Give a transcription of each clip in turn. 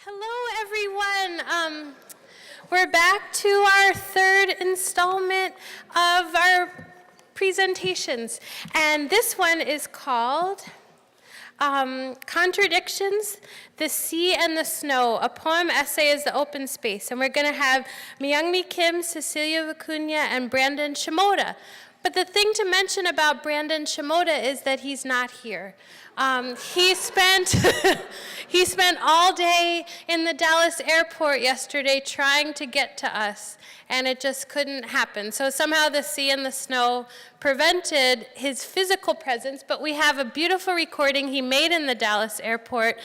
Hello, everyone. We're back to our third installment of our presentations, and this one is called Contradictions, the Sea and the Snow, a poem essay is the open space. And we're going to have Myung Kim, Cecilia Vicuña, and Brandon Shimoda. But the thing to mention about Brandon Shimoda is that he's not here. He spent all day in the Dallas airport yesterday trying to get to us, and it just couldn't happen. So somehow the sea and the snow prevented his physical presence, but we have a beautiful recording he made in the Dallas airport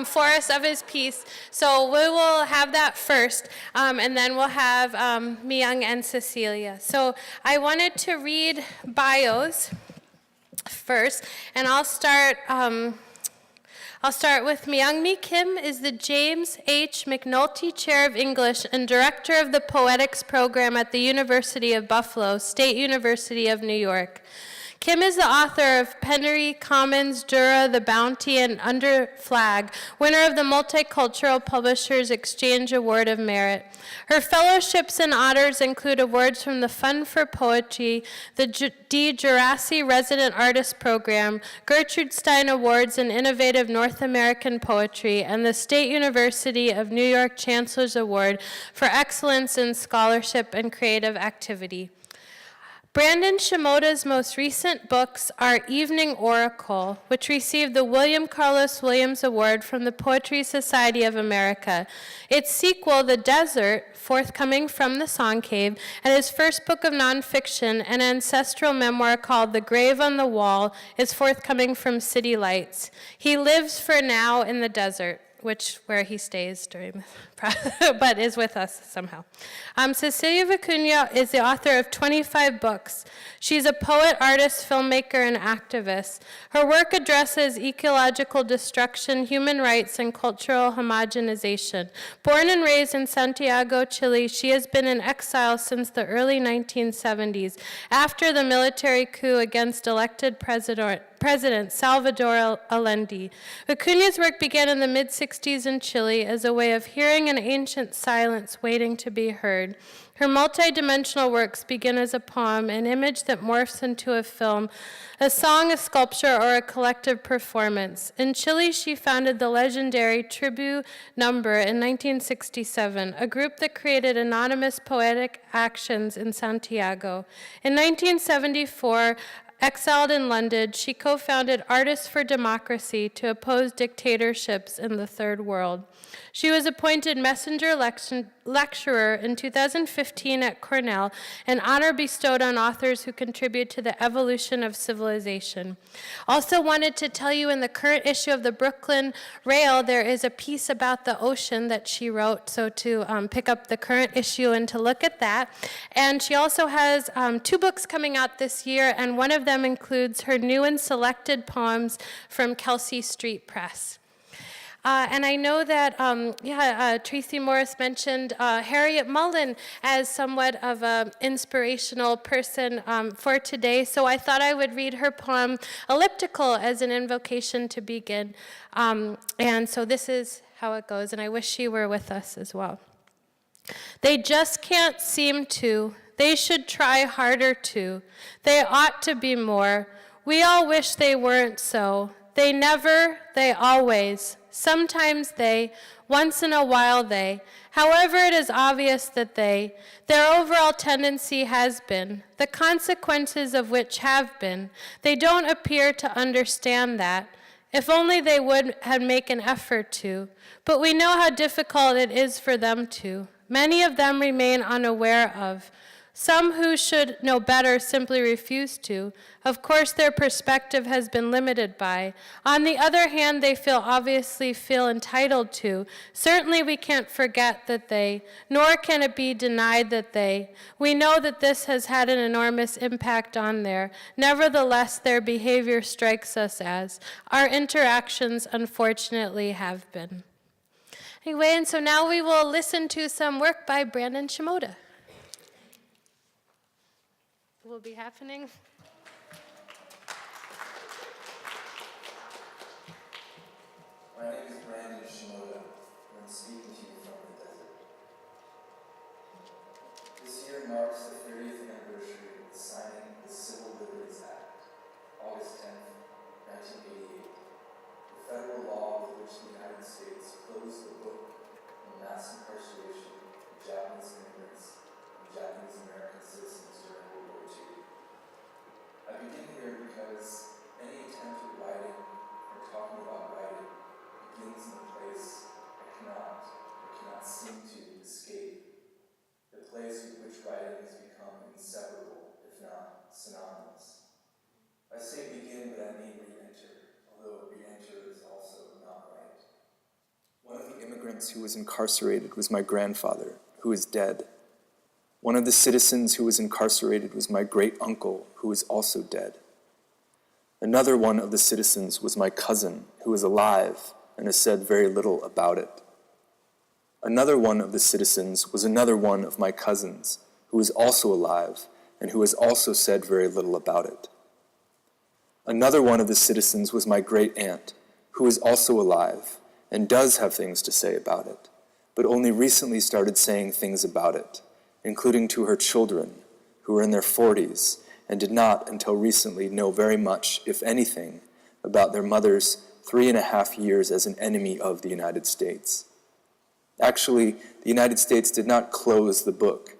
for us of his piece. So we will have that first, and then we'll have Myung and Cecilia. So I wanted to read bios first, and I'll start with Myung Kim is the James H. McNulty Chair of English and Director of the Poetics Program at the University of Buffalo, State University of New York. Kim is the author of Penury, Commons, Jura, The Bounty, and Under Flag, winner of the Multicultural Publishers Exchange Award of Merit. Her fellowships and honors include awards from the Fund for Poetry, the D. Gerasi Resident Artist Program, Gertrude Stein Awards in Innovative North American Poetry, and the State University of New York Chancellor's Award for Excellence in Scholarship and Creative Activity. Brandon Shimoda's most recent books are Evening Oracle, which received the William Carlos Williams Award from the Poetry Society of America, its sequel, The Desert, forthcoming from the Song Cave, and his first book of nonfiction, an ancestral memoir called The Grave on the Wall, is forthcoming from City Lights. He lives for now in the desert, where he stays during, but is with us somehow. Cecilia Vicuña is the author of 25 books. She's a poet, artist, filmmaker, and activist. Her work addresses ecological destruction, human rights, and cultural homogenization. Born and raised in Santiago, Chile, she has been in exile since the early 1970s, after the military coup against elected President Salvador Allende. Vicuña's work began in the mid-60s in Chile as a way of hearing an ancient silence waiting to be heard. Her multidimensional works begin as a poem, an image that morphs into a film, a song, a sculpture, or a collective performance. In Chile, she founded the legendary Tribu Number in 1967, a group that created anonymous poetic actions in Santiago. In 1974, exiled in London, she co-founded Artists for Democracy to oppose dictatorships in the Third World. She was appointed messenger lecturer in 2015 at Cornell, an honor bestowed on authors who contribute to the evolution of civilization. Also wanted to tell you in the current issue of the Brooklyn Rail, there is a piece about the ocean that she wrote, so to pick up the current issue and to look at that. And she also has 2 books coming out this year, and one of them includes her new and selected poems from Kelsey Street Press. And I know that, Tracy Morris mentioned Harriet Mullen as somewhat of an inspirational person for today, so I thought I would read her poem, Elliptical, as an invocation to begin. And so this is how it goes, and I wish she were with us as well. They just can't seem to. They should try harder to. They ought to be more. We all wish they weren't so. They never, they always. Sometimes they, once in a while they. However, it is obvious that their overall tendency has been, the consequences of which have been. They don't appear to understand that. If only they would make an effort to. But we know how difficult it is for them to. Many of them remain unaware of. Some who should know better simply refuse to. Of course, their perspective has been limited by. On the other hand, they obviously feel entitled to. Certainly we can't forget that nor can it be denied that we know that this has had an enormous impact on nevertheless, their behavior strikes us as. Our interactions, unfortunately, have been. Anyway, and so now we will listen to some work by Brandon Shimoda. Will be happening. My name is Brandon Shimoda. I'm parents who was incarcerated was my grandfather, who is dead. One of the citizens who was incarcerated was my great-uncle, who is also dead. Another one of the citizens was my cousin, who is alive and has said very little about it. Another one of the citizens was another one of my cousins, who is also alive and who has also said very little about it. Another one of the citizens was my great-aunt, who is also alive and does have things to say about it, but only recently started saying things about it, including to her children, who are in their 40s and did not until recently know very much, if anything, about their mother's 3.5 years as an enemy of the United States. Actually, the United States did not close the book.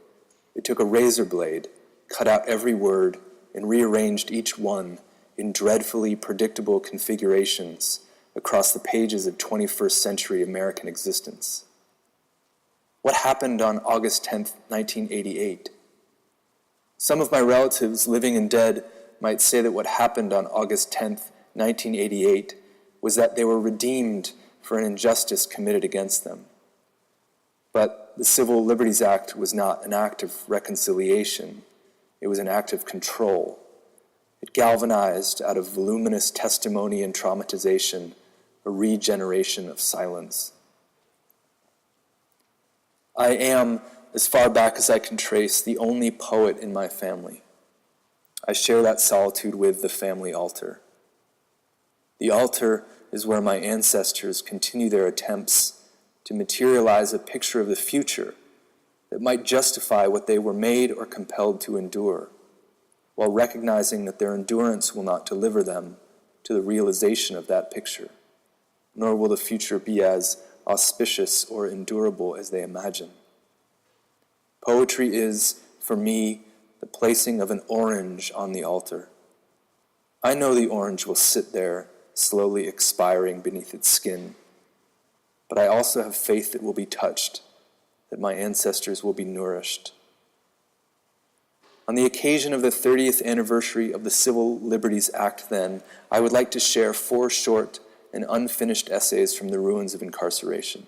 It took a razor blade, cut out every word, and rearranged each one in dreadfully predictable configurations across the pages of 21st century American existence. What happened on August 10th, 1988? Some of my relatives, living and dead, might say that what happened on August 10th, 1988 was that they were redeemed for an injustice committed against them. But the Civil Liberties Act was not an act of reconciliation. It was an act of control. It galvanized out of voluminous testimony and traumatization a regeneration of silence. I am, as far back as I can trace, the only poet in my family. I share that solitude with the family altar. The altar is where my ancestors continue their attempts to materialize a picture of the future that might justify what they were made or compelled to endure, while recognizing that their endurance will not deliver them to the realization of that picture, nor will the future be as auspicious or endurable as they imagine. Poetry is, for me, the placing of an orange on the altar. I know the orange will sit there, slowly expiring beneath its skin, but I also have faith it will be touched, that my ancestors will be nourished. On the occasion of the 30th anniversary of the Civil Liberties Act then, I would like to share 4 short and unfinished essays from the ruins of incarceration.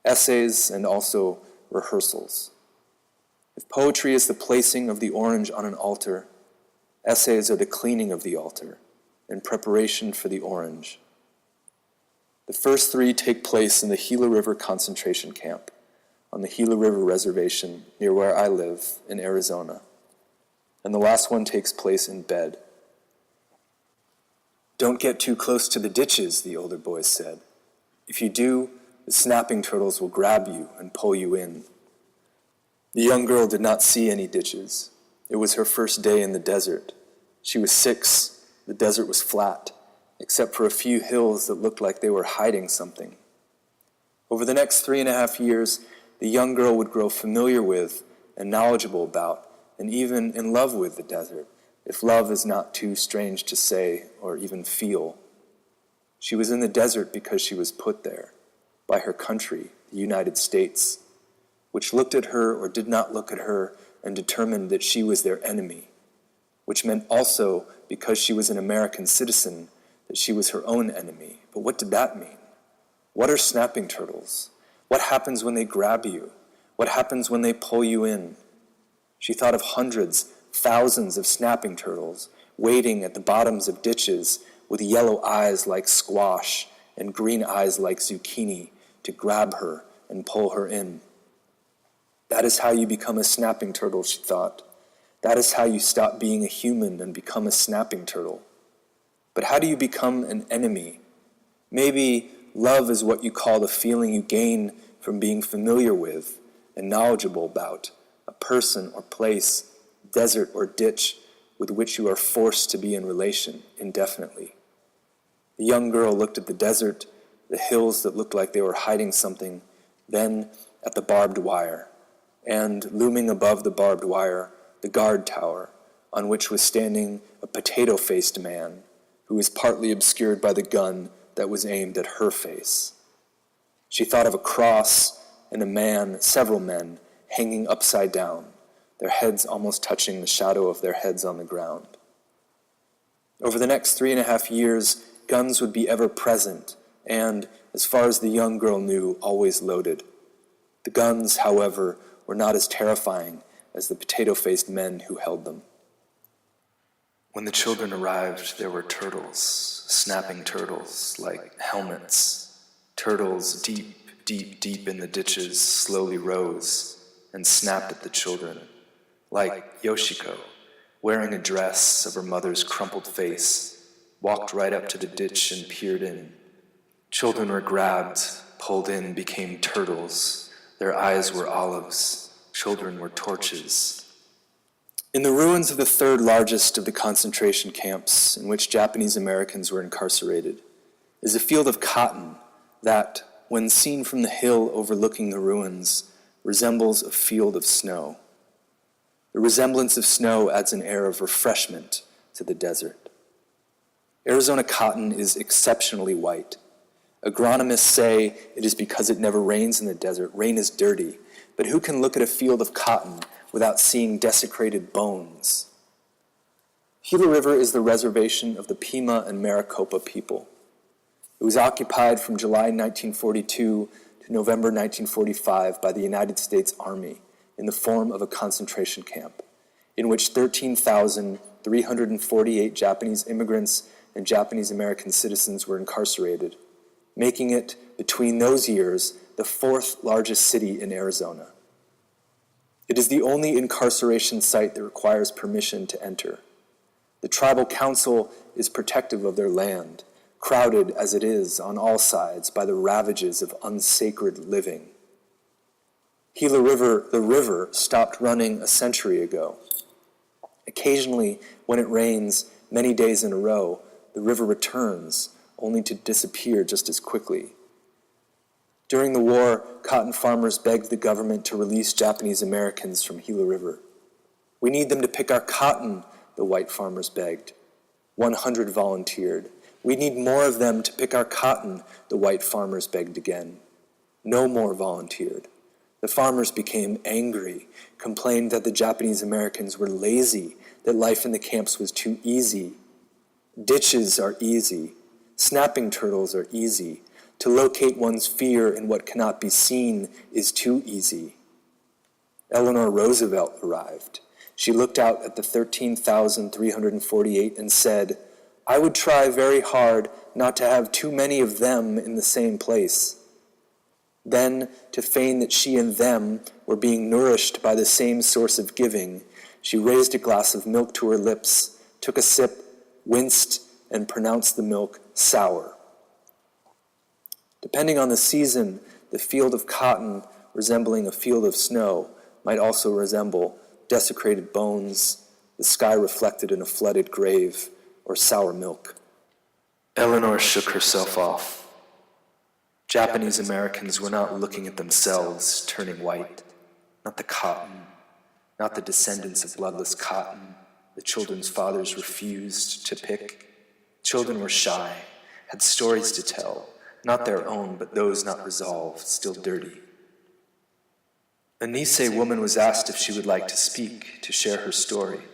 Essays and also rehearsals. If poetry is the placing of the orange on an altar, essays are the cleaning of the altar in preparation for the orange. The first 3 take place in the Gila River concentration camp on the Gila River Reservation near where I live in Arizona. And the last one takes place in bed. "Don't get too close to the ditches," the older boy said. "If you do, the snapping turtles will grab you and pull you in." The young girl did not see any ditches. It was her first day in the desert. She was 6. The desert was flat, except for a few hills that looked like they were hiding something. Over the next 3.5 years, the young girl would grow familiar with and knowledgeable about and even in love with the desert, if love is not too strange to say or even feel. She was in the desert because she was put there by her country, the United States, which looked at her or did not look at her and determined that she was their enemy, which meant also, because she was an American citizen, that she was her own enemy. But what did that mean? What are snapping turtles? What happens when they grab you? What happens when they pull you in? She thought of hundreds, thousands of snapping turtles waiting at the bottoms of ditches with yellow eyes like squash and green eyes like zucchini to grab her and pull her in. That is how you become a snapping turtle, she thought. That is how you stop being a human and become a snapping turtle. But how do you become an enemy? Maybe love is what you call the feeling you gain from being familiar with and knowledgeable about a person or place, desert or ditch, with which you are forced to be in relation indefinitely. The young girl looked at the desert, the hills that looked like they were hiding something, then at the barbed wire, and looming above the barbed wire, the guard tower, on which was standing a potato-faced man who was partly obscured by the gun that was aimed at her face. She thought of a cross and a man, several men, hanging upside down, their heads almost touching the shadow of their heads on the ground. Over the next 3.5 years, guns would be ever present, and, as far as the young girl knew, always loaded. The guns, however, were not as terrifying as the potato-faced men who held them. When the children arrived, there were turtles, snapping turtles, like helmets. Turtles deep, deep, deep in the ditches slowly rose and snapped at the children, like Yoshiko, wearing a dress of her mother's crumpled face, walked right up to the ditch and peered in. Children were grabbed, pulled in, became turtles. Their eyes were olives. Children were torches. In the ruins of the third largest of the concentration camps in which Japanese Americans were incarcerated is a field of cotton that, when seen from the hill overlooking the ruins, resembles a field of snow. The resemblance of snow adds an air of refreshment to the desert. Arizona cotton is exceptionally white. Agronomists say it is because it never rains in the desert. Rain is dirty. But who can look at a field of cotton without seeing desecrated bones? Gila River is the reservation of the Pima and Maricopa people. It was occupied from July 1942 to November 1945 by the United States Army in the form of a concentration camp, in which 13,348 Japanese immigrants and Japanese American citizens were incarcerated, making it, between those years, the fourth largest city in Arizona. It is the only incarceration site that requires permission to enter. The tribal council is protective of their land, crowded as it is on all sides by the ravages of unsacred living. Gila River, the river, stopped running a century ago. Occasionally, when it rains many days in a row, the river returns, only to disappear just as quickly. During the war, cotton farmers begged the government to release Japanese Americans from Gila River. "We need them to pick our cotton," the white farmers begged. 100 volunteered. "We need more of them to pick our cotton," the white farmers begged again. No more volunteered. The farmers became angry, complained that the Japanese Americans were lazy, that life in the camps was too easy. Ditches are easy. Snapping turtles are easy. To locate one's fear in what cannot be seen is too easy. Eleanor Roosevelt arrived. She looked out at the 13,348 and said, "I would try very hard not to have too many of them in the same place." Then, to feign that she and them were being nourished by the same source of giving, she raised a glass of milk to her lips, took a sip, winced, and pronounced the milk sour. Depending on the season, the field of cotton, resembling a field of snow, might also resemble desecrated bones, the sky reflected in a flooded grave, or sour milk. Eleanor shook herself off. Japanese Americans were not looking at themselves, turning white, not the cotton, not the descendants of bloodless cotton the children's fathers refused to pick. Children were shy, had stories to tell, not their own, but those not resolved, still dirty. A Nisei woman was asked if she would like to speak, to share her story.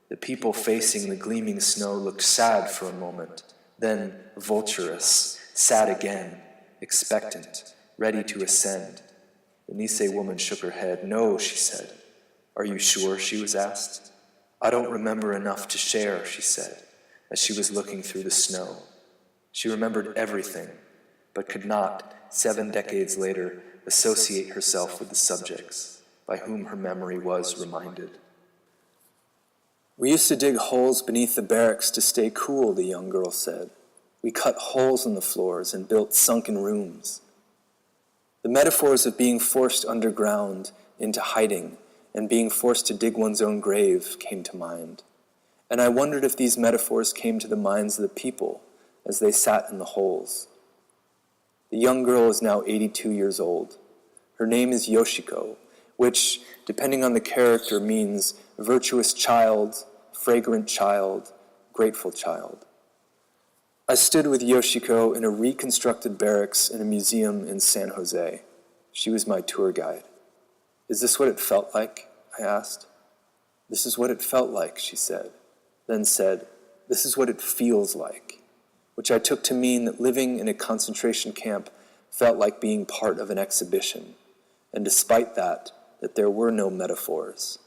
The people facing the gleaming snow looked sad for a moment, then vulturous, sad again, expectant, ready to ascend. The Nisei woman shook her head. "No," she said. "Are you sure?" she was asked. "I don't remember enough to share," she said, as she was looking through the snow. She remembered everything, but could not, 7 decades later, associate herself with the subjects by whom her memory was reminded. "We used to dig holes beneath the barracks to stay cool," the young girl said. "We cut holes in the floors and built sunken rooms." The metaphors of being forced underground into hiding and being forced to dig one's own grave came to mind. And I wondered if these metaphors came to the minds of the people as they sat in the holes. The young girl is now 82 years old. Her name is Yoshiko, which, depending on the character, means virtuous child, fragrant child, grateful child. I stood with Yoshiko in a reconstructed barracks in a museum in San Jose. She was my tour guide. "Is this what it felt like?" I asked. "This is what it felt like," she said, then said, "This is what it feels like," which I took to mean that living in a concentration camp felt like being part of an exhibition, and despite that there were no metaphors.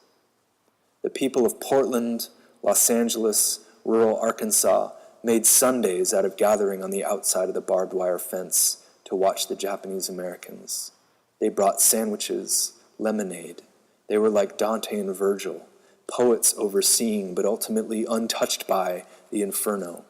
The people of Portland, Los Angeles, rural Arkansas made Sundays out of gathering on the outside of the barbed wire fence to watch the Japanese Americans. They brought sandwiches, lemonade. They were like Dante and Virgil, poets overseeing but ultimately untouched by the inferno.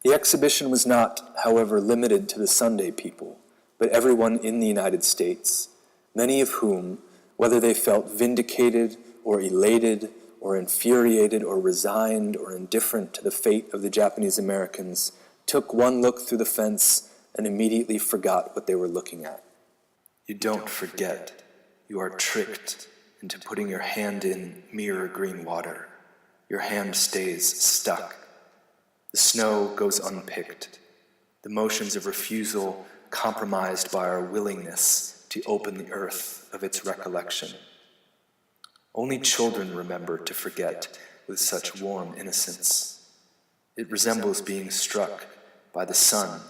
The exhibition was not, however, limited to the Sunday people, but everyone in the United States, many of whom, whether they felt vindicated or elated or infuriated or resigned or indifferent to the fate of the Japanese Americans, took one look through the fence and immediately forgot what they were looking at. You don't forget. You are tricked into putting your hand in mirror green water. Your hand stays stuck. The snow goes unpicked. The motions of refusal compromised by our willingness to open the earth of its recollection. Only children remember to forget with such warm innocence. It resembles being struck by the sun,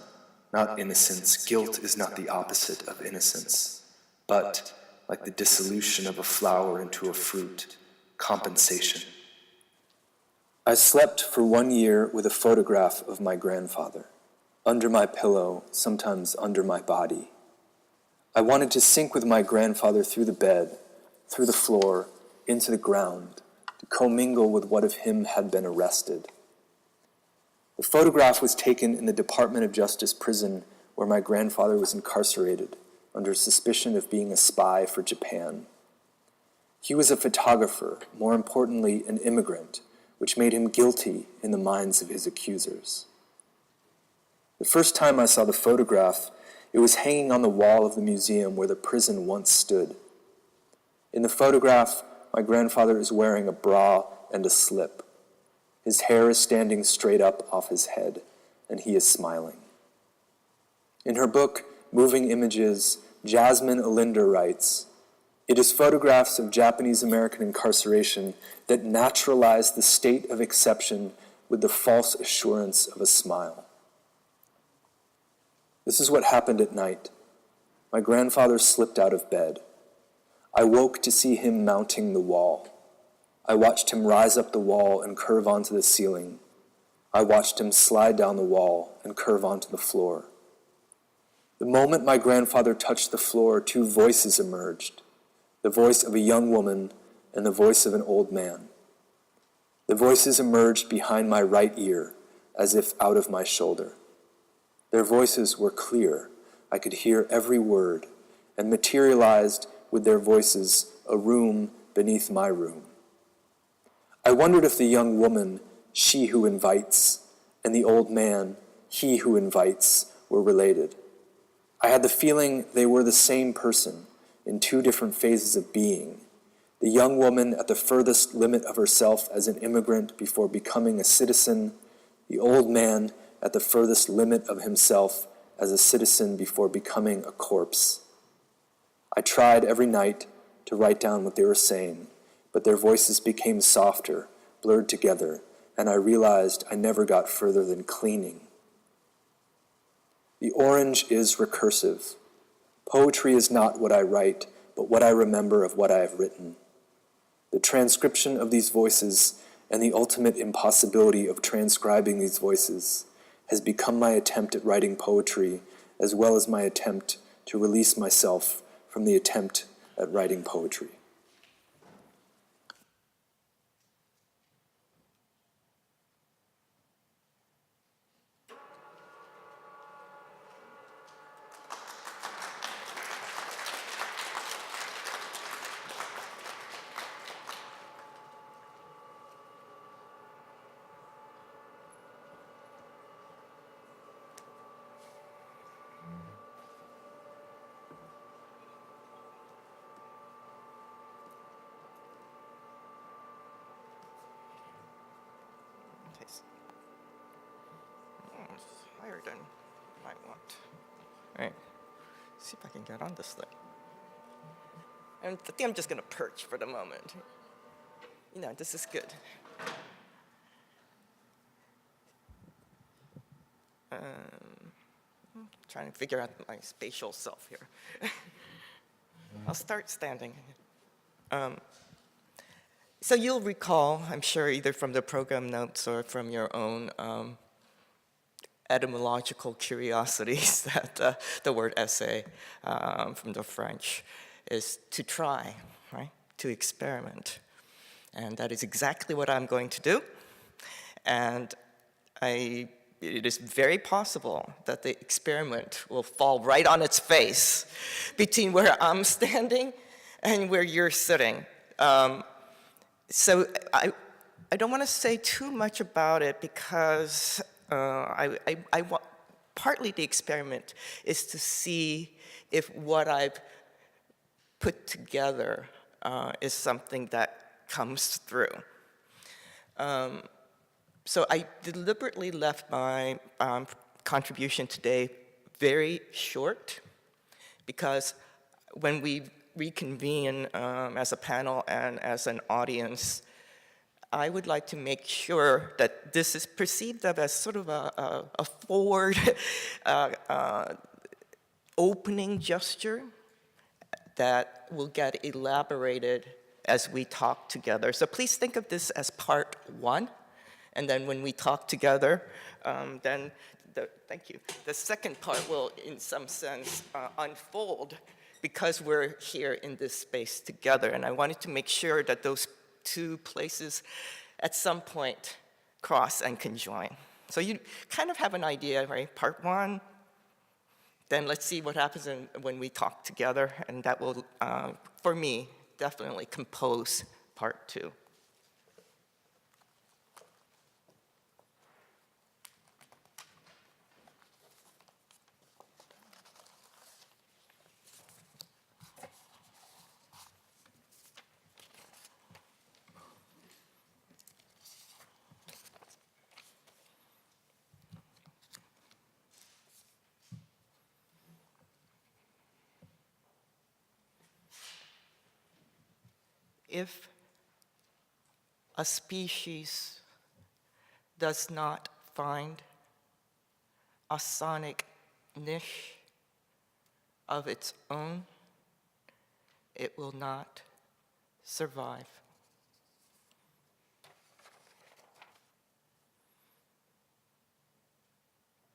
not innocence. Guilt is not the opposite of innocence, but, like the dissolution of a flower into a fruit, compensation. I slept for 1 year with a photograph of my grandfather, under my pillow, sometimes under my body. I wanted to sink with my grandfather through the bed, through the floor, into the ground, to commingle with what of him had been arrested. The photograph was taken in the Department of Justice prison where my grandfather was incarcerated under suspicion of being a spy for Japan. He was a photographer, more importantly, an immigrant, which made him guilty in the minds of his accusers. The first time I saw the photograph, it was hanging on the wall of the museum where the prison once stood. In the photograph, my grandfather is wearing a bra and a slip. His hair is standing straight up off his head, and he is smiling. In her book, Moving Images, Jasmine Alinder writes, "It is photographs of Japanese American incarceration that naturalize the state of exception with the false assurance of a smile." This is what happened at night. My grandfather slipped out of bed. I woke to see him mounting the wall. I watched him rise up the wall and curve onto the ceiling. I watched him slide down the wall and curve onto the floor. The moment my grandfather touched the floor, two voices emerged, the voice of a young woman and the voice of an old man. The voices emerged behind my right ear, as if out of my shoulder. Their voices were clear. I could hear every word, and materialized with their voices a room beneath my room. I wondered if the young woman, she who invites, and the old man, he who invites, were related. I had the feeling they were the same person in two different phases of being. The young woman at the furthest limit of herself as an immigrant before becoming a citizen, the old man at the furthest limit of himself as a citizen before becoming a corpse. I tried every night to write down what they were saying, but their voices became softer, blurred together, and I realized I never got further than cleaning. The orange is recursive. Poetry is not what I write, but what I remember of what I have written. The transcription of these voices and the ultimate impossibility of transcribing these voices has become my attempt at writing poetry, as well as my attempt to release myself from the attempt at writing poetry. Higher than I want. All right, see if I can get on this thing. And I think I'm just gonna perch for the moment. You know, this is good. Trying to figure out my spatial self here. I'll start standing. So you'll recall, I'm sure, either from the program notes or from your own etymological curiosities that the word essay from the French is to try, right? To experiment. And that is exactly what I'm going to do. And it is very possible that the experiment will fall right on its face between where I'm standing and where you're sitting. So I don't want to say too much about it because partly the experiment is to see if what I've put together is something that comes through. So I deliberately left my contribution today very short because when we reconvene as a panel and as an audience, I would like to make sure that this is perceived of as sort of a forward opening gesture that will get elaborated as we talk together. So please think of this as part one, and then when we talk together, thank you. The second part will, in some sense, unfold because we're here in this space together. And I wanted to make sure that those two places at some point cross and conjoin. So you kind of have an idea, right? Part one, then let's see what happens when we talk together, and that will, for me, definitely compose part two. If a species does not find a sonic niche of its own, it will not survive.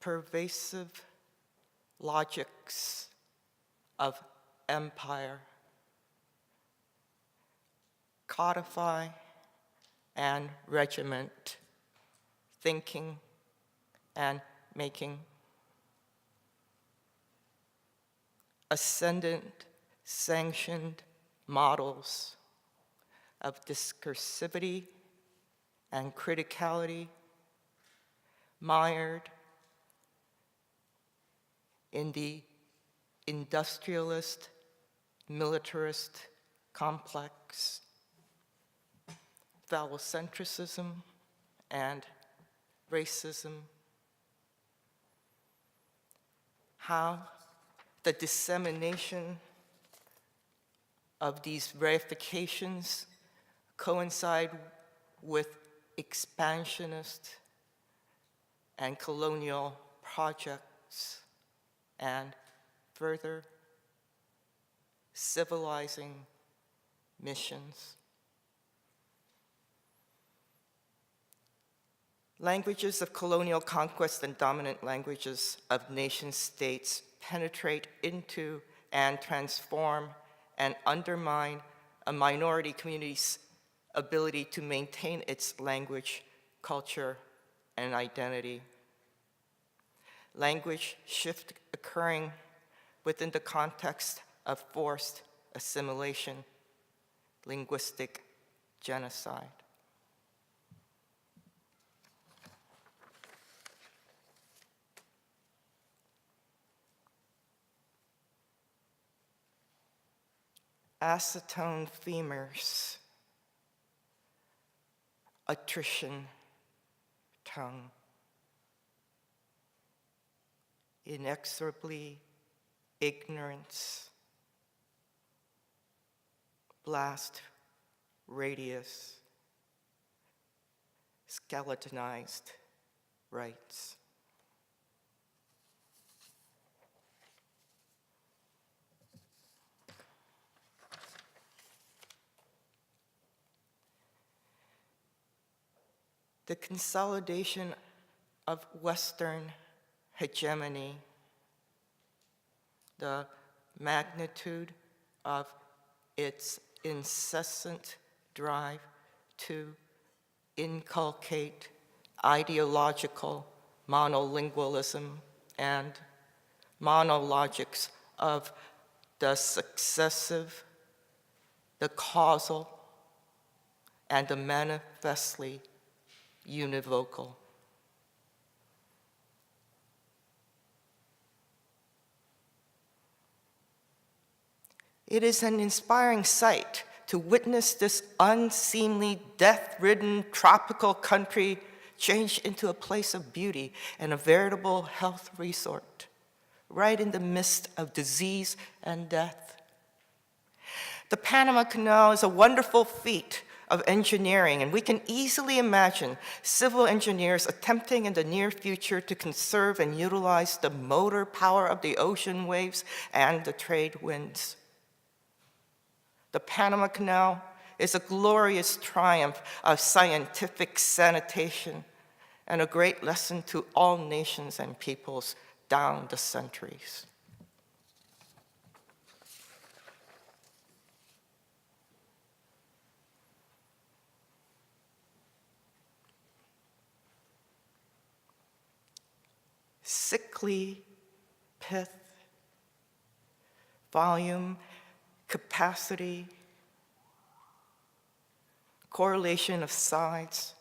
Pervasive logics of empire codify and regiment thinking and making. Ascendant sanctioned models of discursivity and criticality mired in the industrialist, militarist complex, phallocentrism and racism. How the dissemination of these reifications coincide with expansionist and colonial projects and further civilizing missions. Languages of colonial conquest and dominant languages of nation states penetrate into and transform and undermine a minority community's ability to maintain its language, culture, and identity. Language shift occurring within the context of forced assimilation, linguistic genocide. Acetone femurs, attrition tongue, inexorably ignorance, blast radius, skeletonized rights. the consolidation of Western hegemony, the magnitude of its incessant drive to inculcate ideological monolingualism and monologics of the successive, the causal, and the manifestly univocal. It is an inspiring sight to witness this unseemly, death-ridden tropical country change into a place of beauty and a veritable health resort, right in the midst of disease and death. The Panama Canal is a wonderful feat of engineering, and we can easily imagine civil engineers attempting in the near future to conserve and utilize the motor power of the ocean waves and the trade winds. The Panama Canal is a glorious triumph of scientific sanitation and a great lesson to all nations and peoples down the centuries. Sickly pith, volume, capacity, correlation of sides,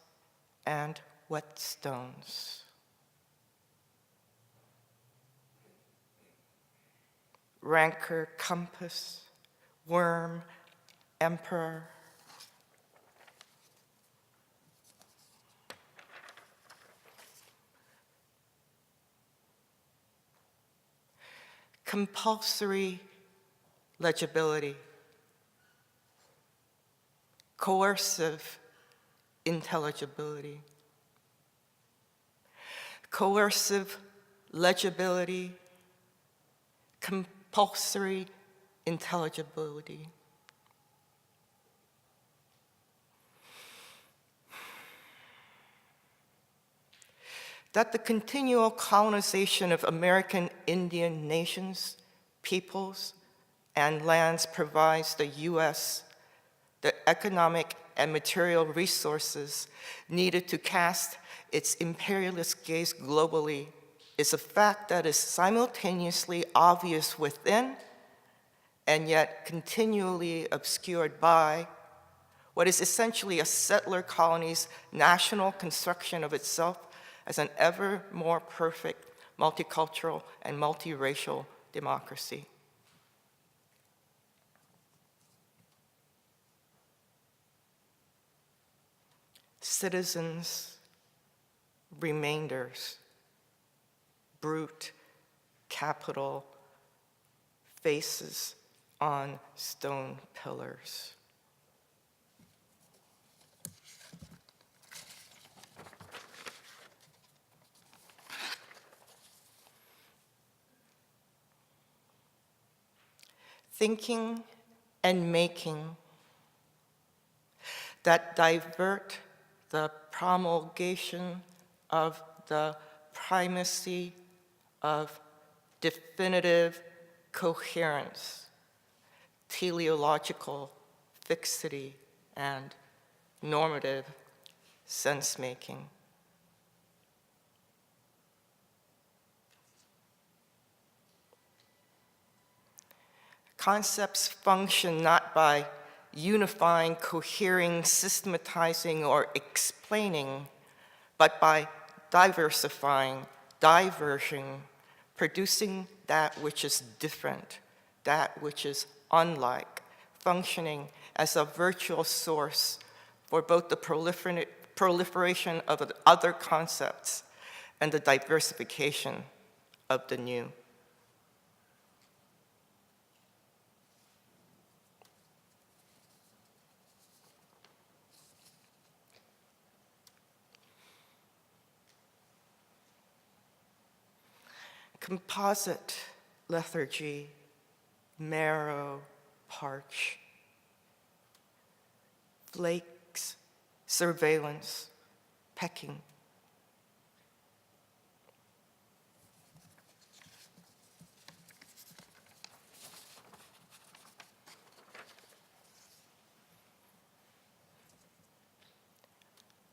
and whetstones. Rancor, compass, worm, emperor. Compulsory legibility, coercive intelligibility, coercive legibility, compulsory intelligibility. That the continual colonization of American Indian nations, peoples, and lands provides the U.S. the economic and material resources needed to cast its imperialist gaze globally is a fact that is simultaneously obvious within and yet continually obscured by what is essentially a settler colony's national construction of itself as an ever more perfect multicultural and multiracial democracy. Citizens, remainders, brute, capital, faces on stone pillars. Thinking and making that divert the promulgation of the primacy of definitive coherence, teleological fixity, and normative sense-making. Concepts function not by unifying, cohering, systematizing, or explaining, but by diversifying, diverging, producing that which is different, that which is unlike, functioning as a virtual source for both the proliferation of other concepts and the diversification of the new. Composite lethargy, marrow, parch, flakes, surveillance, pecking.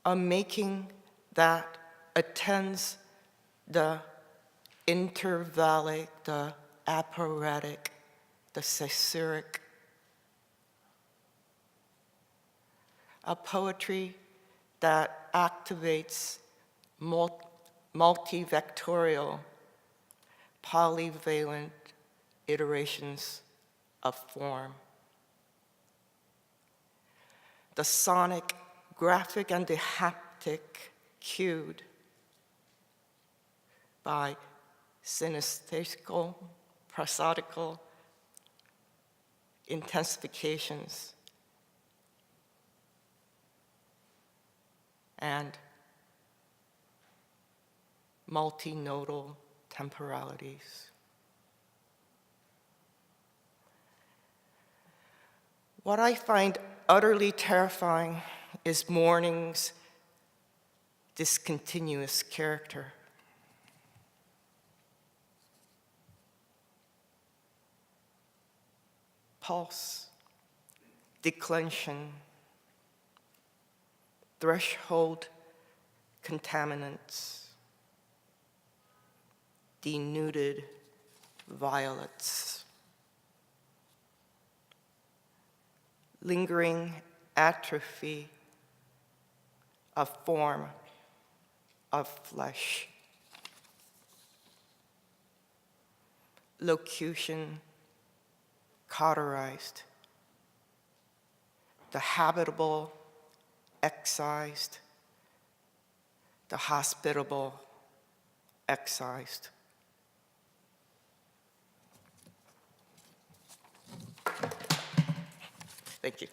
A making that attends the intervallic, the aphoretic, the caesaric. A poetry that activates multivectorial, polyvalent iterations of form. The sonic, graphic, and the haptic cued by synesthetical, prosodical intensifications and multinodal temporalities. What I find utterly terrifying is mourning's discontinuous character. Pulse, declension, threshold contaminants, denuded violets, lingering atrophy of form, of flesh, locution cauterized, the habitable excised, the hospitable excised. Thank you.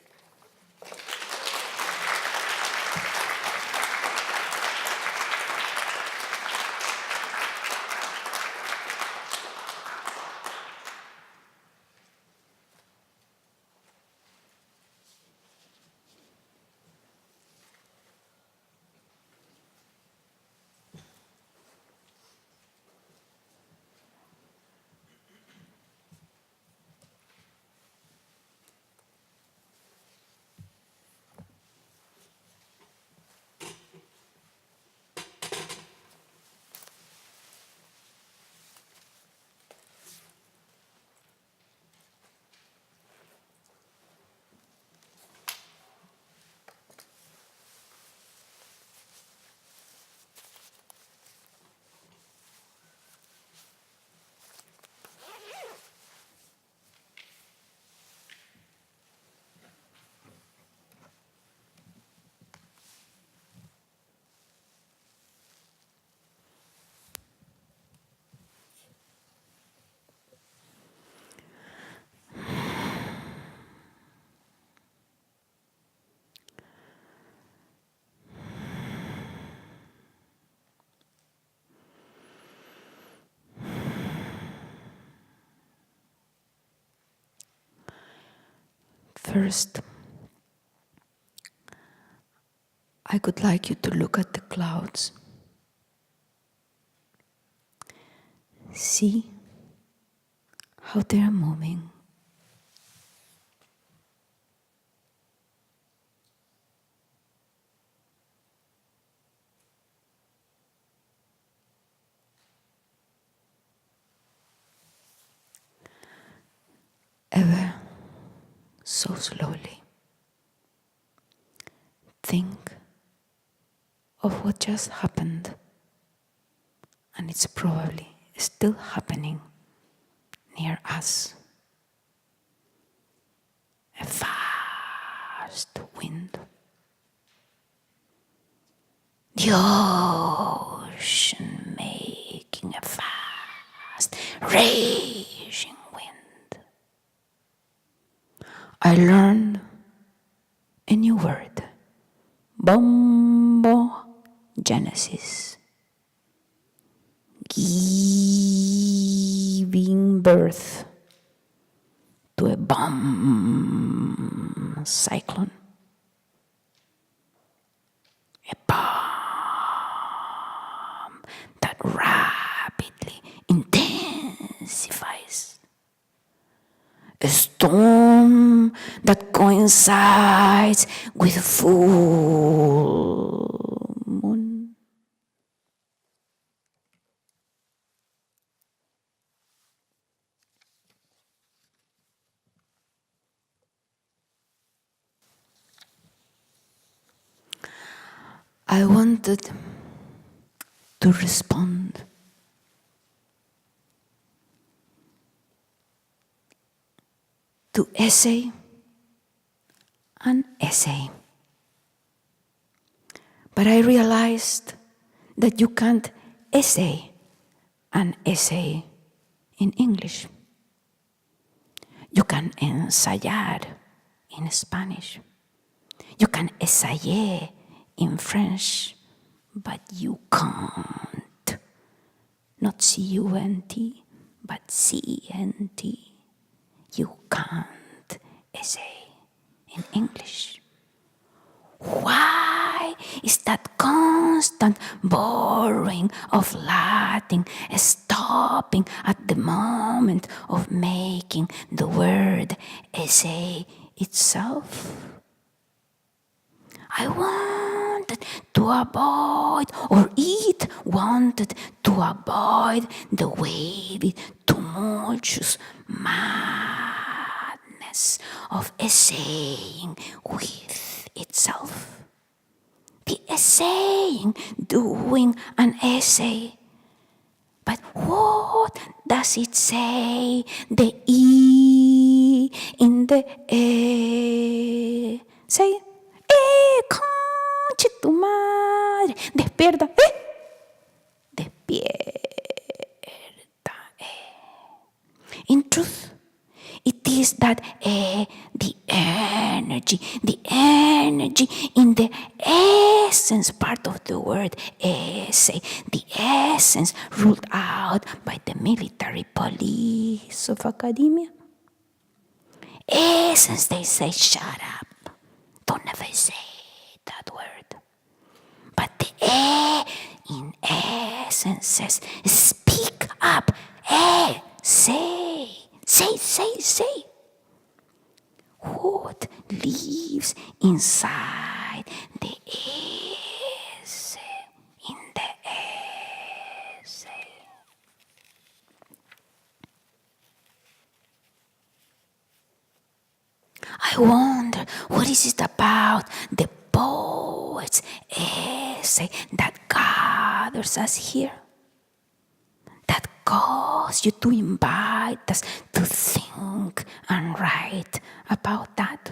First, I would like you to look at the clouds. See how they are moving. Ever so slowly. Think of what just happened, and it's probably still happening near us. A fast wind. The ocean making a fast, raging wind. I learned a new word, bombogenesis, giving birth to a bomb cyclone, a bomb intensifies. A storm that coincides with full moon. I wanted to respond to essay and essay. But I realized that you can't essay an essay in English. You can ensayar in Spanish. You can essayer in French, but you can't. Not C-U-N-T, but C-N-T. You can't essay in English. Why is that constant borrowing of Latin stopping at the moment of making the word essay itself? I wanted to avoid, or it wanted to avoid the wavy, tumultuous madness of essaying with itself. The essaying, doing an essay. But what does it say? The E in the say. Conche tu madre, despierta, despierta. In truth, it is that the energy in the essence part of the word essay, the essence ruled out by the military police of academia. Essence, they say, shut up. Don't ever say that word. But the in essence says, speak up. Say. What lives inside the essay, in the essay? I wonder, what is it about the poet's essay that gathers us here? That cause you to invite us to think and write about that?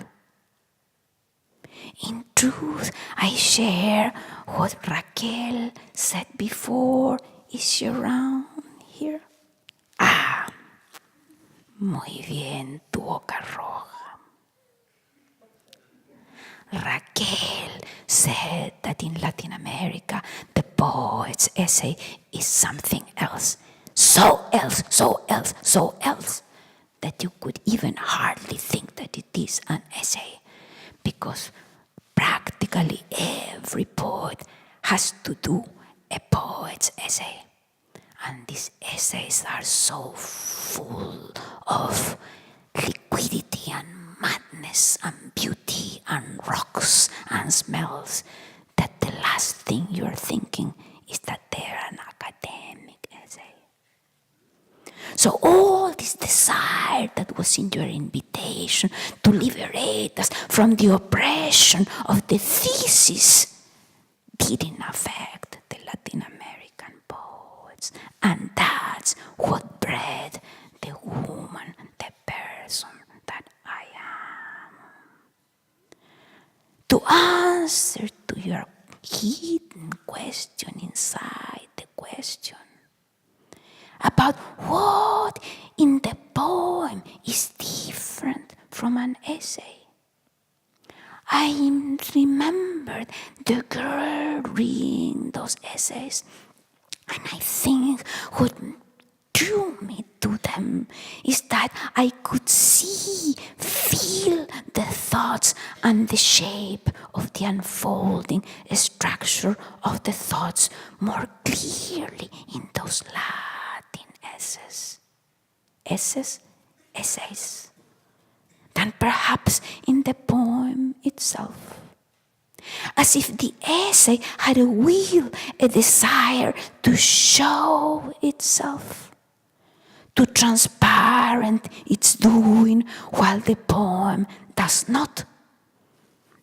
In truth, I share what Raquel said before. Is she around here? Muy bien, tu boca roja. Raquel said that in Latin America, the poet's essay is something else. So else, that you could even hardly think that it is an essay. Because practically every poet has to do a poet's essay. And these essays are so full of liquidity and madness and beauty and rocks and smells that the last thing you're thinking is that they're an academic essay. So all this desire that was in your invitation to liberate us from the oppression of the thesis didn't affect the Latin American poets. And that's what bred the woman, the person that I am. To answer to your hidden question inside the question about what in the poem is different from an essay, I remembered the girl reading those essays, and I think what drew me to them is that I could see, feel the thoughts and the shape of the unfolding structure of the thoughts more clearly in those Latin essays, than perhaps in the poem itself. As if the essay had a will, a desire to show itself, to transparent its doing, while the poem does not.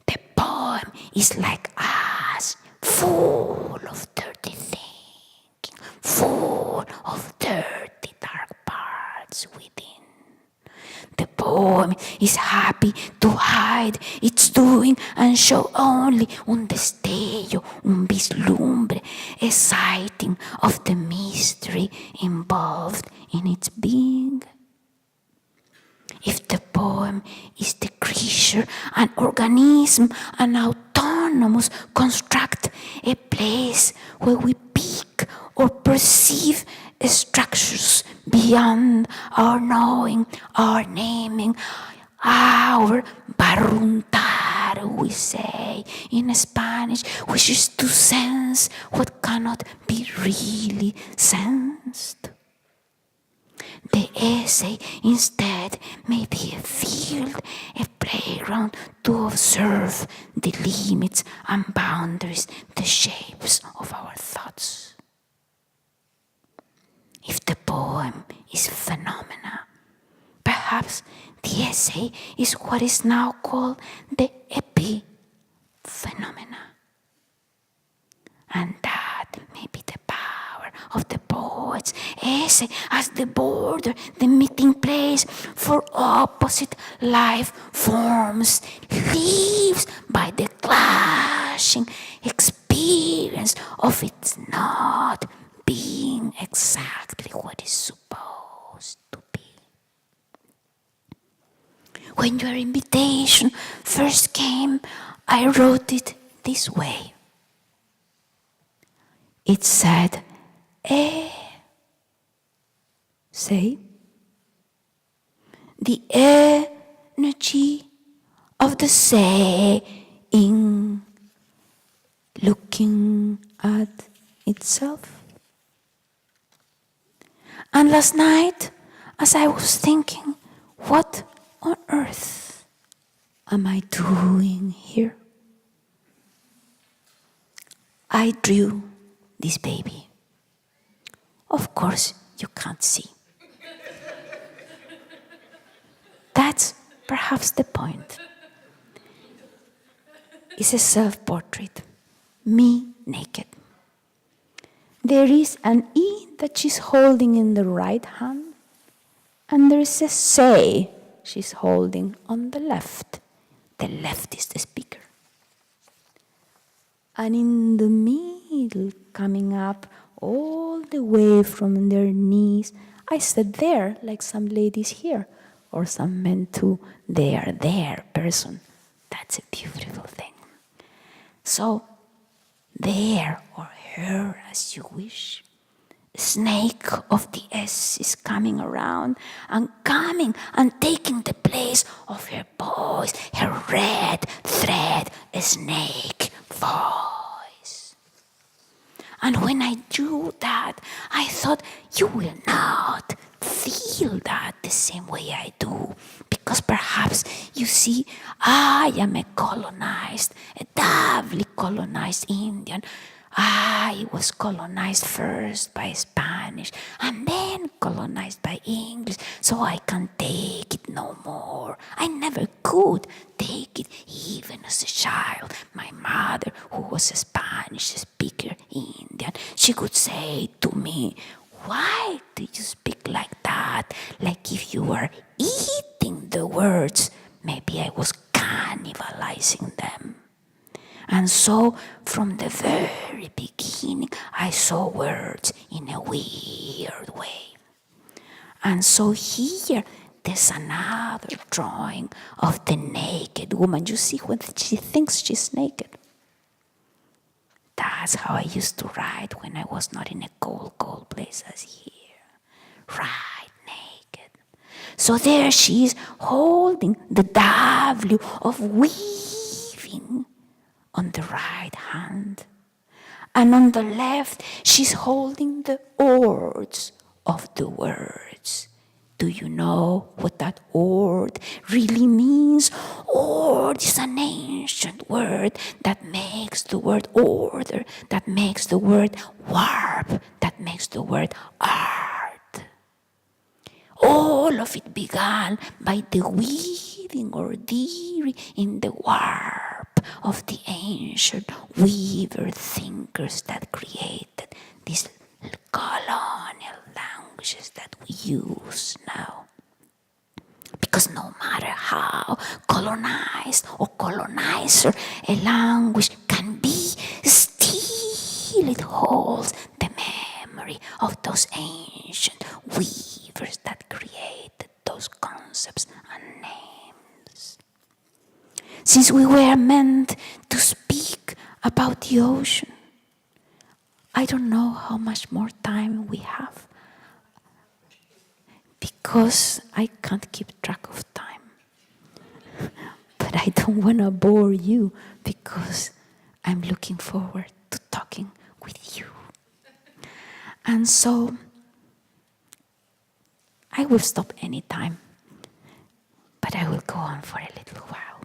The poem is like us, full of dirty thinking, full of dirty dark parts within. The poem is happy to hide its doing and show only un destello, un vislumbre, a sighting of the mystery involved in its being. If the poem is the creature, an organism, an autonomous construct, a place where we pick or perceive structures beyond our knowing, our naming, our barruntar, we say in Spanish, which is to sense what cannot be really sensed. The essay instead may be a field, a playground to observe the limits and boundaries, the shapes of our thoughts. If the poem is phenomena, perhaps the essay is what is now called the epiphenomena. And that may be the power of the poet's essay as the border, the meeting place for opposite life forms, lives by the clashing experience of its not being exactly what is supposed to be. When your invitation first came, I wrote it this way. It said, say, the energy of the saying, looking at itself. And last night, as I was thinking, what on earth am I doing here? I drew this baby. Of course, you can't see. That's perhaps the point. It's a self-portrait, me naked. There is an E that she's holding in the right hand, and there is a say she's holding on the left. The left is the speaker. And in the middle, coming up all the way from their knees, I said there, like some ladies here, or some men too, they are there person. That's a beautiful thing. So, there or her as you wish. Snake of the S is coming around and coming and taking the place of her voice, her red thread snake voice. And when I do that, I thought, you will not feel that the same way I do. Because perhaps, you see, I am a colonized, a doubly colonized Indian. I was colonized first by Spanish and then colonized by English, so I can't take it no more. I never could take it even as a child. My mother, who was a Spanish speaker Indian, she could say to me, why do you speak like that? Like if you were eating the words. Maybe I was cannibalizing them. And so, from the very beginning, I saw words in a weird way. And so here, there's another drawing of the naked woman. You see when she thinks she's naked. That's how I used to write when I was not in a cold place as here. Right, naked. So there she is holding the W of weaving on the right hand. And on the left, she's holding the oars of the words. Do you know what that word really means? Ord is an ancient word that makes the word order, that makes the word warp, that makes the word art. All of it began by the weaving or dearing in the warp of the ancient weaver thinkers that created these colonial languages that we use now. Because no matter how colonized or colonizer a language can be, still it holds the memory of those ancient weavers that created those concepts and names. Since we were meant to speak about the ocean, I don't know how much more time we have, because I can't keep track of time. But I don't want to bore you, because I'm looking forward to talking with you. And so I will stop anytime, but I will go on for a little while.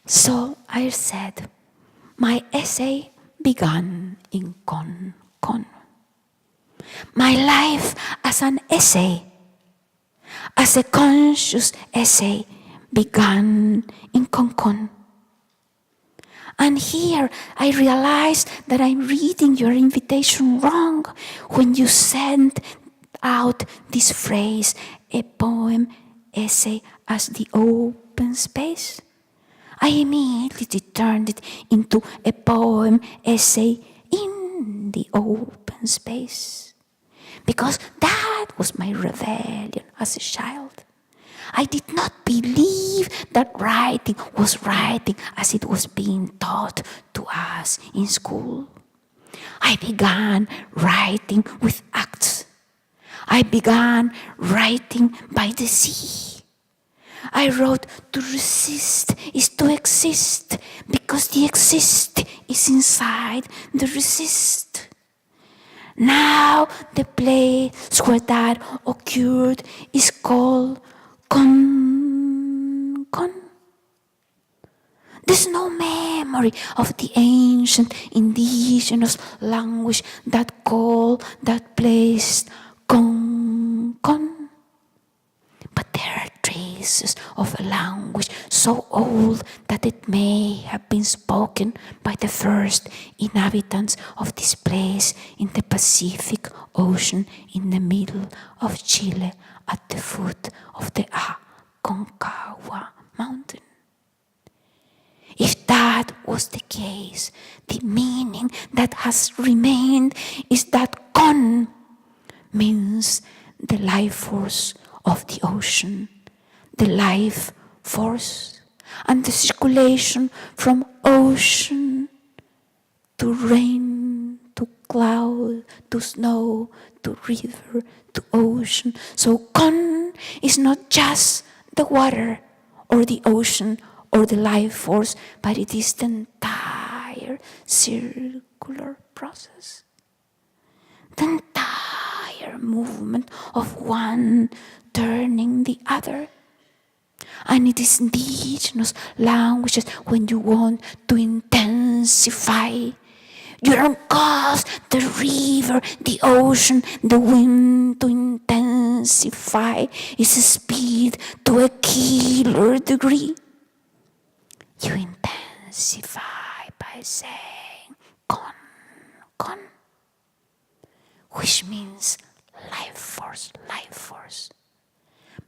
So I said, my essay began in con. My life as an essay, as a conscious essay, began in con. And here I realized that I'm reading your invitation wrong when you sent out this phrase, a poem essay as the open space. I immediately turned it into a poem essay in the open space, because that was my rebellion as a child. I did not believe that writing was writing as it was being taught to us in school. I began writing with acts. I began writing by the sea. I wrote, to resist is to exist, because the exist is inside the resist. Now the place where that occurred is called con. There's no memory of the ancient indigenous language that called that place con. But there are traces of a language so old that it may have been spoken by the first inhabitants of this place in the Pacific Ocean in the middle of Chile at the foot of the Aconcagua mountain. If that was the case, the meaning that has remained is that con means the life force of the ocean, the life force, and the circulation from ocean to rain, to cloud, to snow, to river, to ocean. So con is not just the water or the ocean or the life force, but it is the entire circular process. The entire movement of one turning the other. And it is indigenous languages when you want to intensify. You don't cause the river, the ocean, the wind to intensify its speed to a killer degree. You intensify by saying con, which means life force.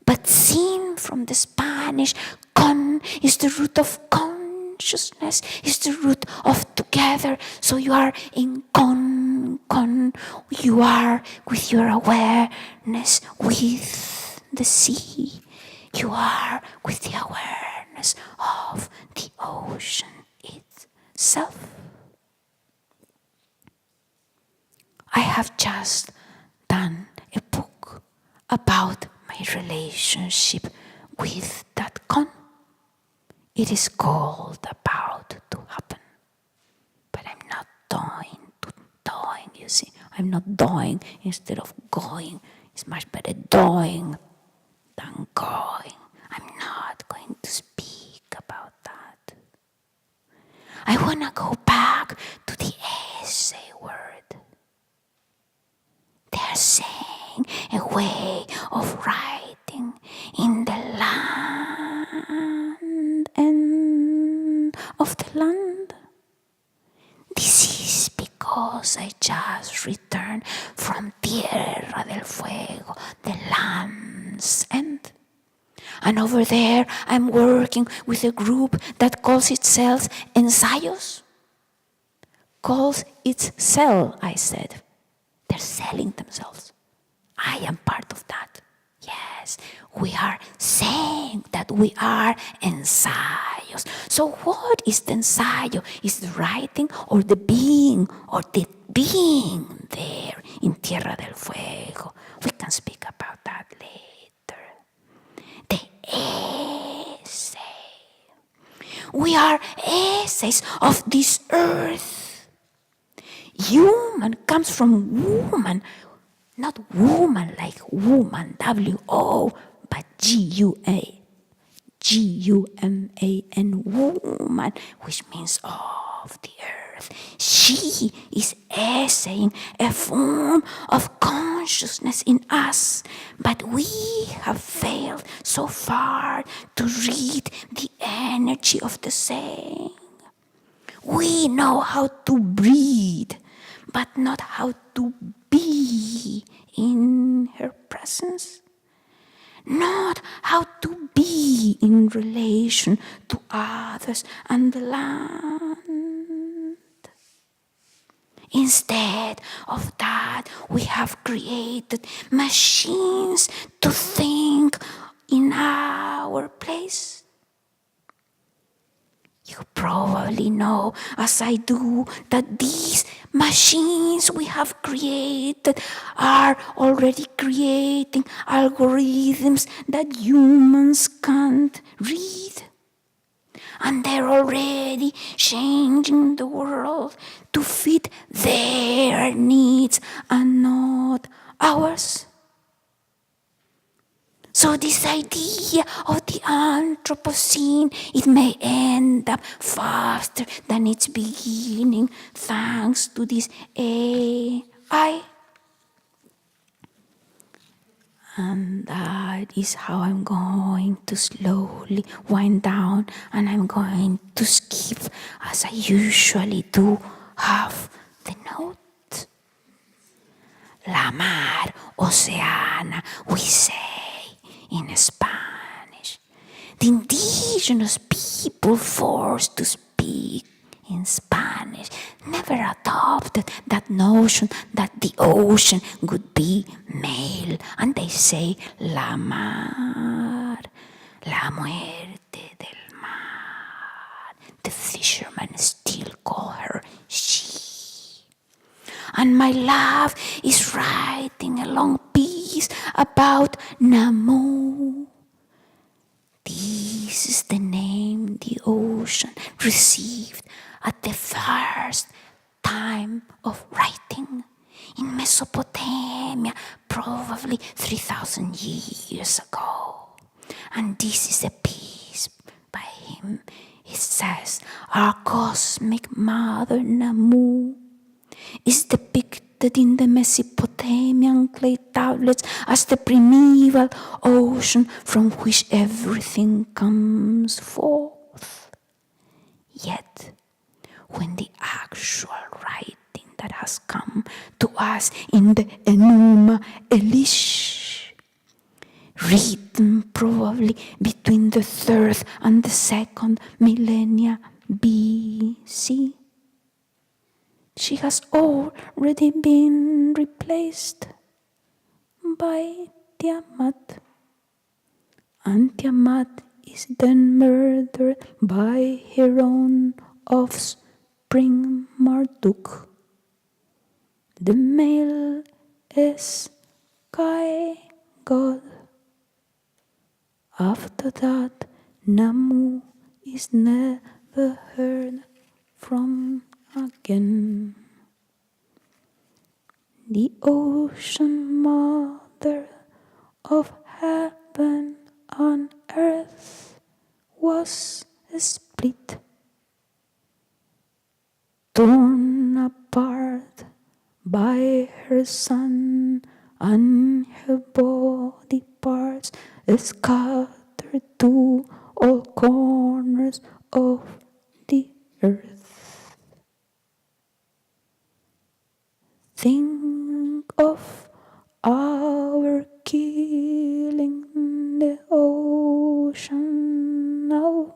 But seen from the Spanish, con is the root of consciousness, is the root of together. So you are in con, you are with your awareness with the sea. You are with the awareness of the ocean itself. I have just done a book about my relationship with that con. It is called About to Happen. But I'm not toying, you see. I'm not doing instead of going. It's much better doing than going. I'm not going to speak about that. I want to go back to the essay word. They're saying a way of writing in the land and of the land. This is because I just returned from Tierra del Fuego, the land's end. And over there, I'm working with a group that calls itself Ensayos. Calls itself, I said. They're selling themselves. I am part of that. Yes, we are saying that we are ensayos. So what is the ensayo? Is the writing or the being or the being there in Tierra del Fuego? We can speak about that later. The essay. We are essays of this earth. Human comes from woman. Not woman like woman, W-O, but G-U-M-A-N, woman, which means of the earth. She is essaying a form of consciousness in us, but we have failed so far to read the energy of the saying. We know how to breathe, but not how to be in her presence. Not how to be in relation to others and the land. Instead of that, we have created machines to think in our place. You probably know, as I do, that these machines we have created are already creating algorithms that humans can't read. And they're already changing the world to fit their needs and not ours. So this idea of the Anthropocene, it may end up faster than its beginning thanks to this AI. And that is how I'm going to slowly wind down, and I'm going to skip, as I usually do, half the note. La mar oceana, we say in Spanish. The indigenous people forced to speak in Spanish never adopted that notion that the ocean would be male, and they say la mar, la muerte del mar. The fishermen still call her she. And my love is writing a long piece about Namo. This is the name the ocean received at the first time of writing in Mesopotamia, probably 3,000 years ago. And this is a piece by him. It says, our cosmic mother Namu is depicted in the Mesopotamian clay tablets as the primeval ocean from which everything comes forth. Yet, when the actual writing that has come to us in the Enuma Elish, written probably between the 3rd and the 2nd millennia BC, she has already been replaced by Tiamat. And Tiamat is then murdered by her own offspring Marduk. The male is sky god. After that, Namu is never heard from again. the ocean mother of heaven and earth was split, torn apart by her son, and her body parts scattered to all corners of the earth. Think of our killing the ocean now,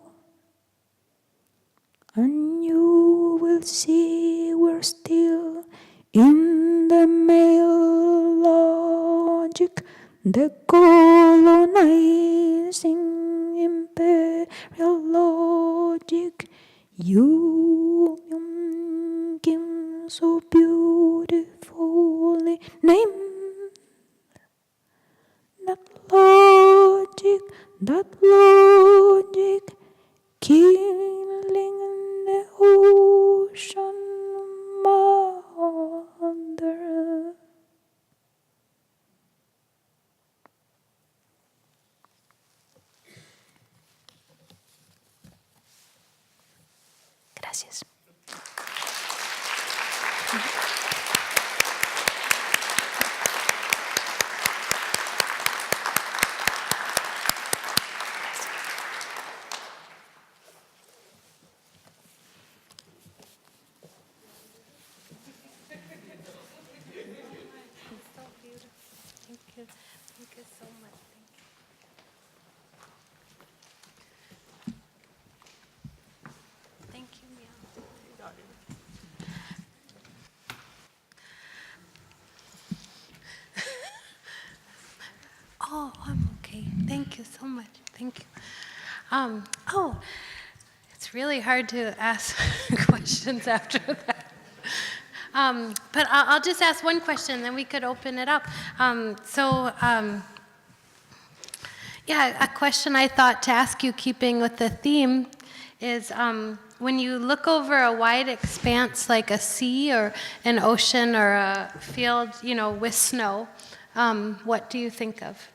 and you will see we're still in the male logic, the colonizing imperial logic. You, Myung Kim, so beautifully named. That logic, killing the ocean mother. Gracias. Thank you so much. Thank you, Myung. Oh, I'm okay. Thank you so much. Thank you. It's really hard to ask questions after that. But I'll just ask one question, then we could open it up. Yeah, a question I thought to ask you, keeping with the theme, is when you look over a wide expanse like a sea or an ocean or a field, with snow, what do you think of?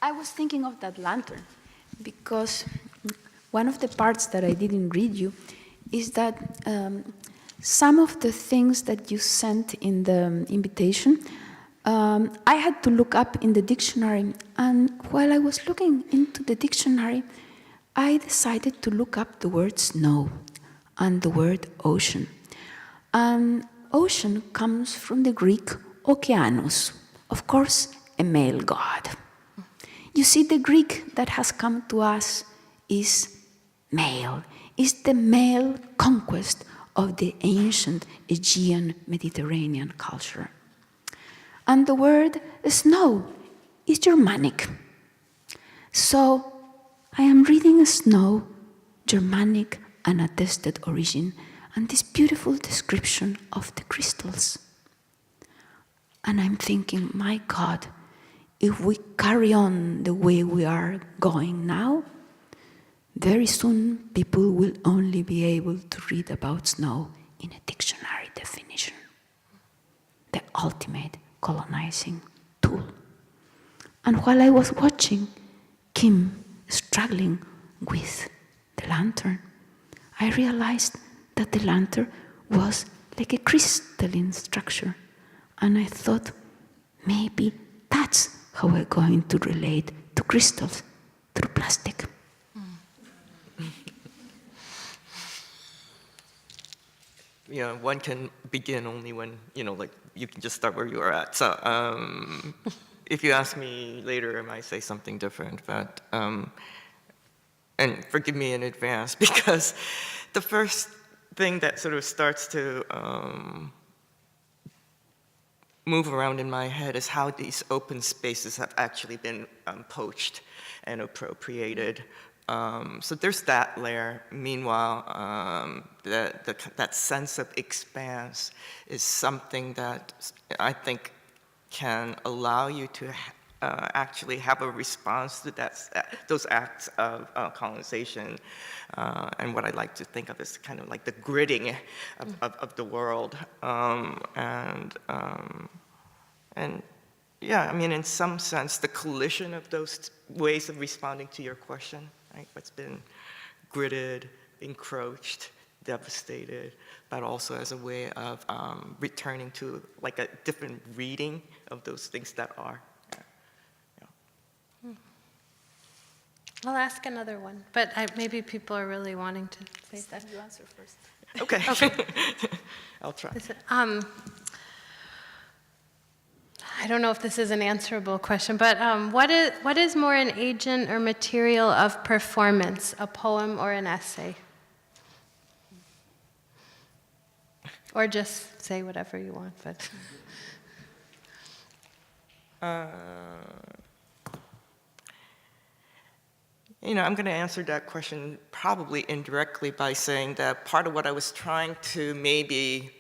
I was thinking of that lantern because one of the parts that I didn't read you is that some of the things that you sent in the invitation, I had to look up in the dictionary, and while I was looking into the dictionary, I decided to look up the word snow and the word ocean. And ocean comes from the Greek okeanos, of course, a male god. You see, the Greek that has come to us is male, is the male conquest of the ancient Aegean Mediterranean culture. And the word snow is Germanic. So I am reading snow, Germanic and attested origin, and this beautiful description of the crystals. And I'm thinking, my God, if we carry on the way we are going now, very soon people will only be able to read about snow in a dictionary definition. The ultimate colonizing tool. And while I was watching Kim struggling with the lantern, I realized that the lantern was like a crystalline structure. And I thought, maybe that's how we're going to relate to crystals, through plastic. One can begin only when, you can just start where you are at. So if you ask me later, I might say something different, but, and forgive me in advance, because the first thing that sort of starts to move around in my head is how these open spaces have actually been poached and appropriated. So there's that layer. Meanwhile, that sense of expanse is something that I think can allow you to actually have a response to those acts of colonization. And what I like to think of as kind of like the gridding of the world. And yeah, I mean, in some sense, the collision of those ways of responding to your question, right? What's been gridded, encroached, devastated, but also as a way of returning to like a different reading of those things that are. I'll ask another one, but maybe people are really wanting to say that. You answer first. Okay. I'll try. I don't know if this is an answerable question, but what is more an agent or material of performance, a poem or an essay? Or just say whatever you want, but. I'm going to answer that question probably indirectly by saying that part of what I was trying to maybe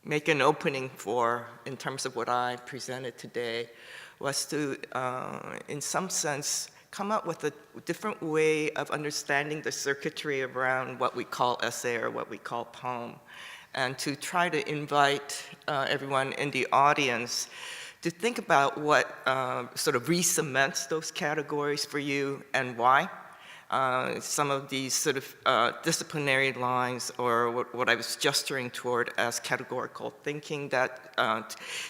make an opening for in terms of what I presented today was to, in some sense, come up with a different way of understanding the circuitry around what we call essay or what we call poem, and to try to invite everyone in the audience to think about what sort of re-cements those categories for you and why. Some of these sort of disciplinary lines, or what I was gesturing toward as categorical thinking that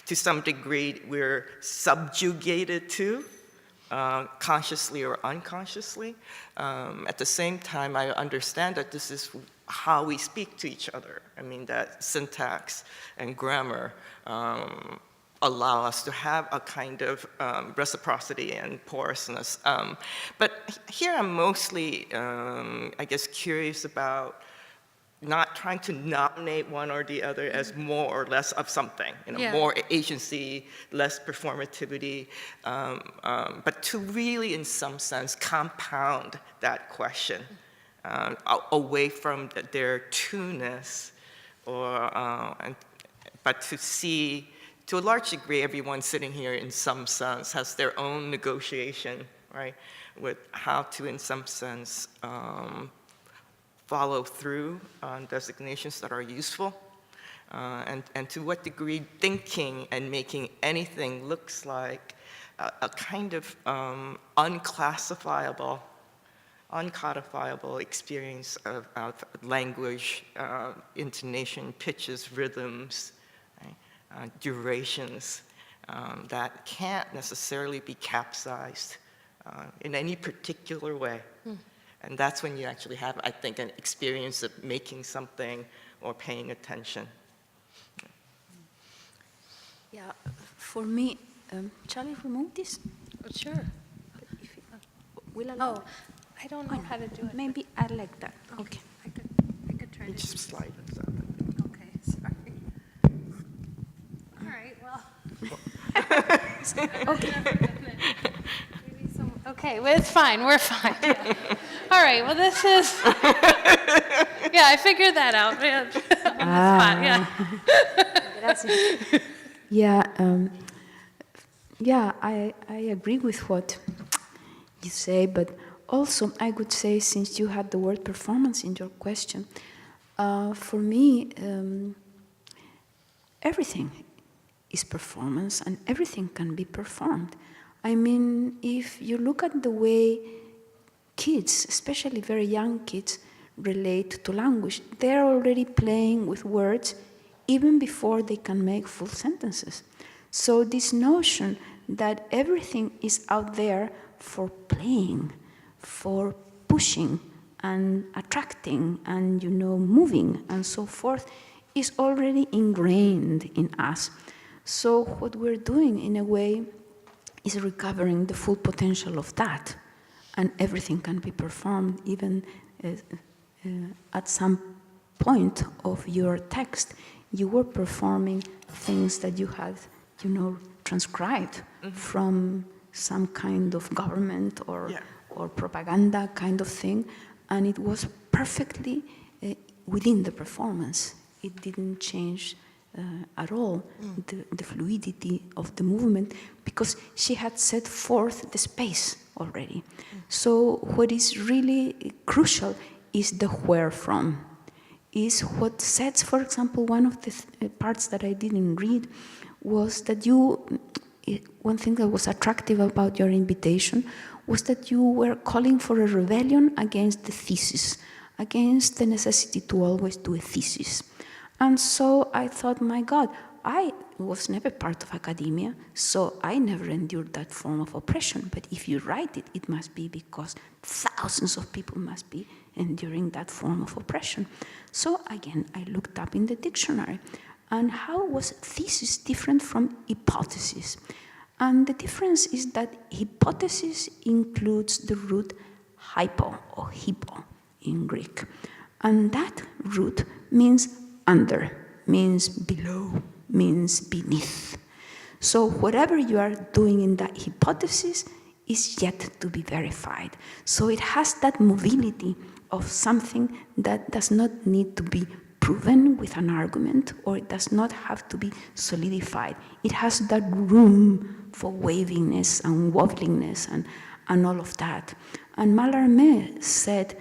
to some degree we're subjugated to, consciously or unconsciously. At the same time, I understand that this is how we speak to each other. I mean, that syntax and grammar allow us to have a kind of reciprocity and porousness. But here I'm mostly, I guess, curious about not trying to nominate one or the other as more or less of something, more agency, less performativity, but to really, in some sense, compound that question away from their two-ness, but to see, to a large degree, everyone sitting here in some sense has their own negotiation, right, with how to, in some sense, follow through on designations that are useful, and to what degree thinking and making anything looks like a kind of unclassifiable, uncodifiable experience of language, intonation, pitches, rhythms, right? Durations that can't necessarily be capsized in any particular way. And that's when you actually have, I think, an experience of making something or paying attention. Yeah, for me, shall I remove this? Sure. Will allow? Oh, I don't know how to do it. Maybe I like that. Okay. I could try to Just do slide it up. Okay, sorry. All right, well. Okay. Okay, well, it's fine. We're fine. Yeah. All right, well, this is. Yeah, I figured that out. On the spot, yeah. Yeah, I agree with what you say, but also I would say, since you had the word performance in your question, for me, everything is performance and everything can be performed. I mean, if you look at the way kids, especially very young kids, relate to language, they're already playing with words even before they can make full sentences. So this notion that everything is out there for playing, for pushing and attracting and, moving and so forth is already ingrained in us. So what we're doing, in a way, is recovering the full potential of that. And everything can be performed, even at some point of your text, you were performing things that you had, transcribed from some kind of government or propaganda kind of thing, and it was perfectly within the performance. It didn't change at all the fluidity of the movement, because she had set forth the space already. So what is really crucial is the where from, is what sets, for example, one of the parts that I didn't read was that one thing that was attractive about your invitation was that you were calling for a rebellion against the thesis, against the necessity to always do a thesis. And so I thought, my God, I was never part of academia, so I never endured that form of oppression. But if you write it, it must be because thousands of people must be enduring that form of oppression. So again, I looked up in the dictionary. And how was thesis different from hypothesis? And the difference is that hypothesis includes the root hypo or hippo in Greek. And that root means under, means below, means beneath. So whatever you are doing in that hypothesis is yet to be verified. So it has that mobility of something that does not need to be proven with an argument, or it does not have to be solidified. It has that room for waviness and wobbliness and all of that. And Mallarmé said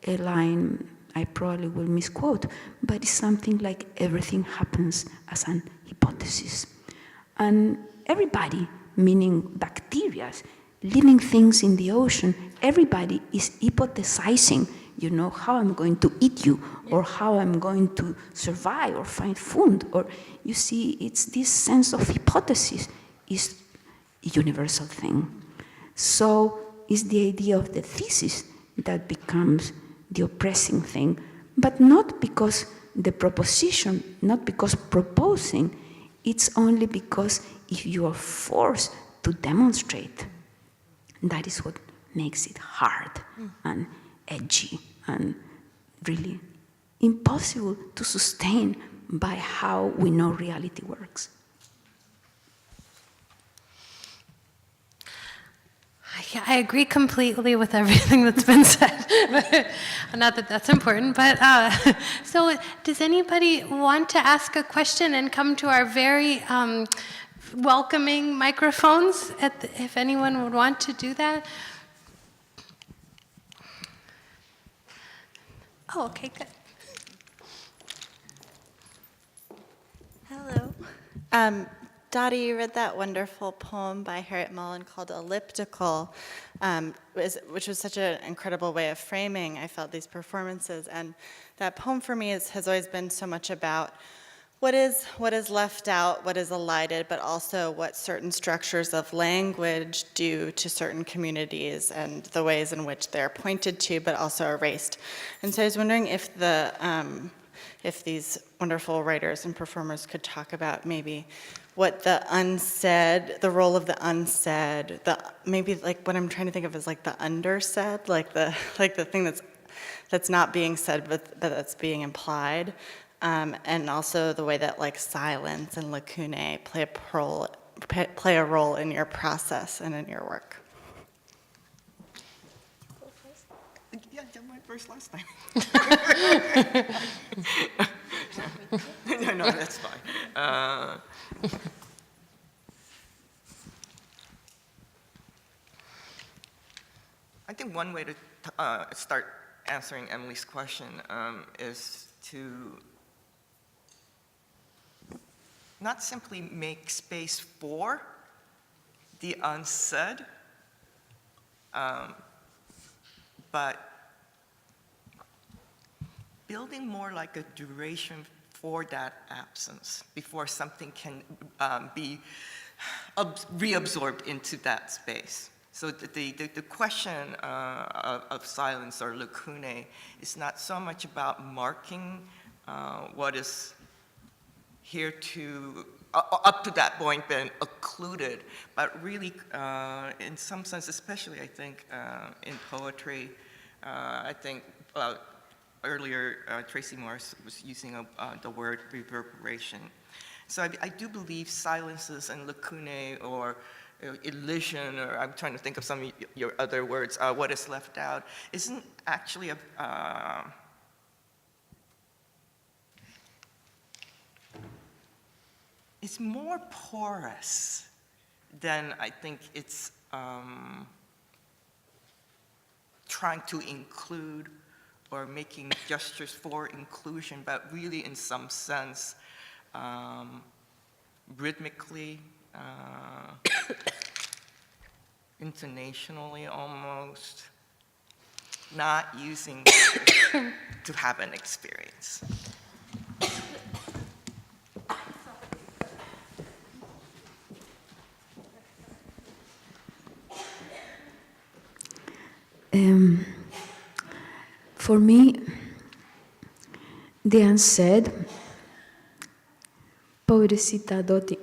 a line I probably will misquote, but it's something like everything happens as an hypothesis. And everybody, meaning bacteria, living things in the ocean, everybody is hypothesizing, you know, how I'm going to eat you, or how I'm going to survive or find food. Or you see, it's this sense of hypothesis is a universal thing. So it's the idea of the thesis that becomes the oppressing thing, but not because the proposition, not because proposing, it's only because if you are forced to demonstrate, that is what makes it hard and edgy and really impossible to sustain by how we know reality works. I agree completely with everything that's been said. Not that that's important, but so does anybody want to ask a question and come to our very welcoming microphones, if anyone would want to do that? Oh, okay, good. Hello. Dottie, you read that wonderful poem by Harriet Mullen called Elliptical, which was such an incredible way of framing, I felt, these performances. And that poem for me has always been so much about what is left out, what is elided, but also what certain structures of language do to certain communities and the ways in which they're pointed to, but also erased. And so I was wondering if these wonderful writers and performers could talk about maybe what the unsaid, the role of the unsaid, maybe like what I'm trying to think of is like the undersaid, like the thing that's not being said but that's being implied, and also the way that like silence and lacunae play a role in your process and in your work. Yeah, I did my first last time. No, that's fine. I think one way to start answering Emily's question is to not simply make space for the unsaid, but building more like a duration for that absence before something can be reabsorbed into that space. So the question of silence or lacunae is not so much about marking what is here to, up to that point been occluded, but really in some sense, especially I think in poetry, I think earlier Tracy Morris was using the word reverberation. So I do believe silences and lacunae or elision, or I'm trying to think of some of your other words, what is left out, isn't actually is more porous than I think it's trying to include or making gestures for inclusion, but really in some sense, rhythmically, intonationally almost, not using to have an experience. For me, the unsaid, pobrecita Doti,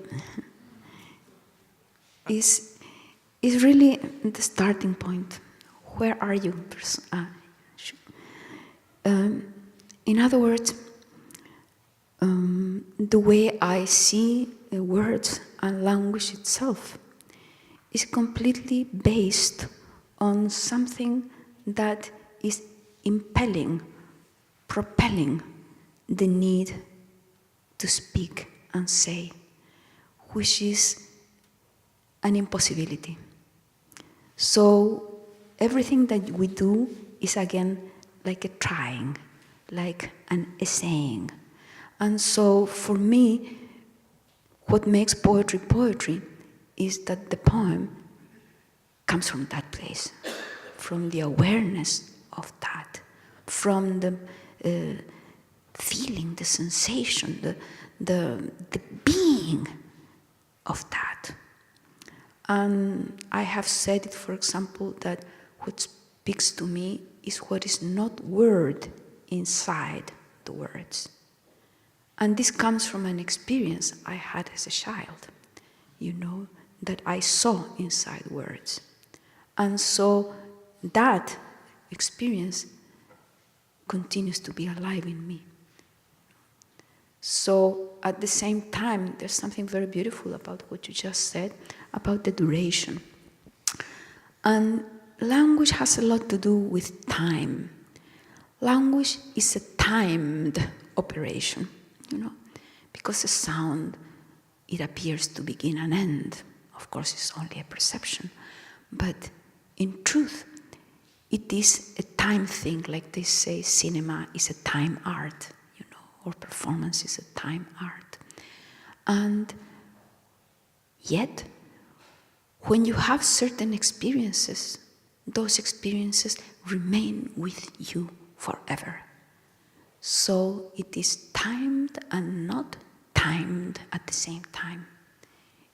is really the starting point. Where are you? In other words, the way I see words and language itself is completely based on something that is impelling, propelling the need to speak and say, which is an impossibility. So everything that we do is again like a trying, like an essaying. And so for me, what makes poetry poetry is that the poem comes from that place, from the awareness of that, from the feeling, the sensation, the being of that. And I have said it, for example, that what speaks to me is what is not word inside the words. And this comes from an experience I had as a child, that I saw inside words. And so that experience continues to be alive in me. So at the same time, there's something very beautiful about what you just said, about the duration. And language has a lot to do with time. Language is a timed operation, because a sound, it appears to begin and end. Of course, it's only a perception. But in truth, it is a time thing, like they say cinema is a time art, or performance is a time art. And yet, when you have certain experiences, those experiences remain with you forever. So it is timed and not timed at the same time.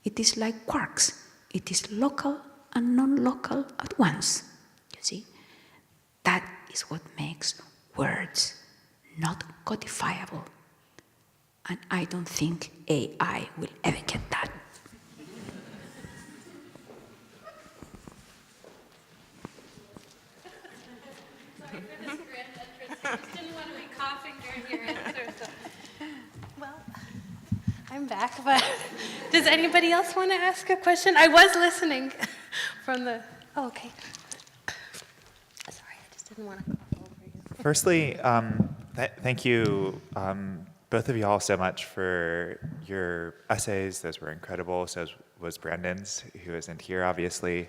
It is like quarks. It is local and non-local at once. You see? That is what makes words not codifiable. And I don't think AI will ever get that. Sorry for this grand entrance. I just didn't want to be coughing during your answer. So. Well, I'm back, but does anybody else want to ask a question? I was listening from the, okay. Sorry, I just didn't want to cough over you. Firstly, thank you, both of you all so much for your essays. Those were incredible. So was Brandon's, who isn't here, obviously.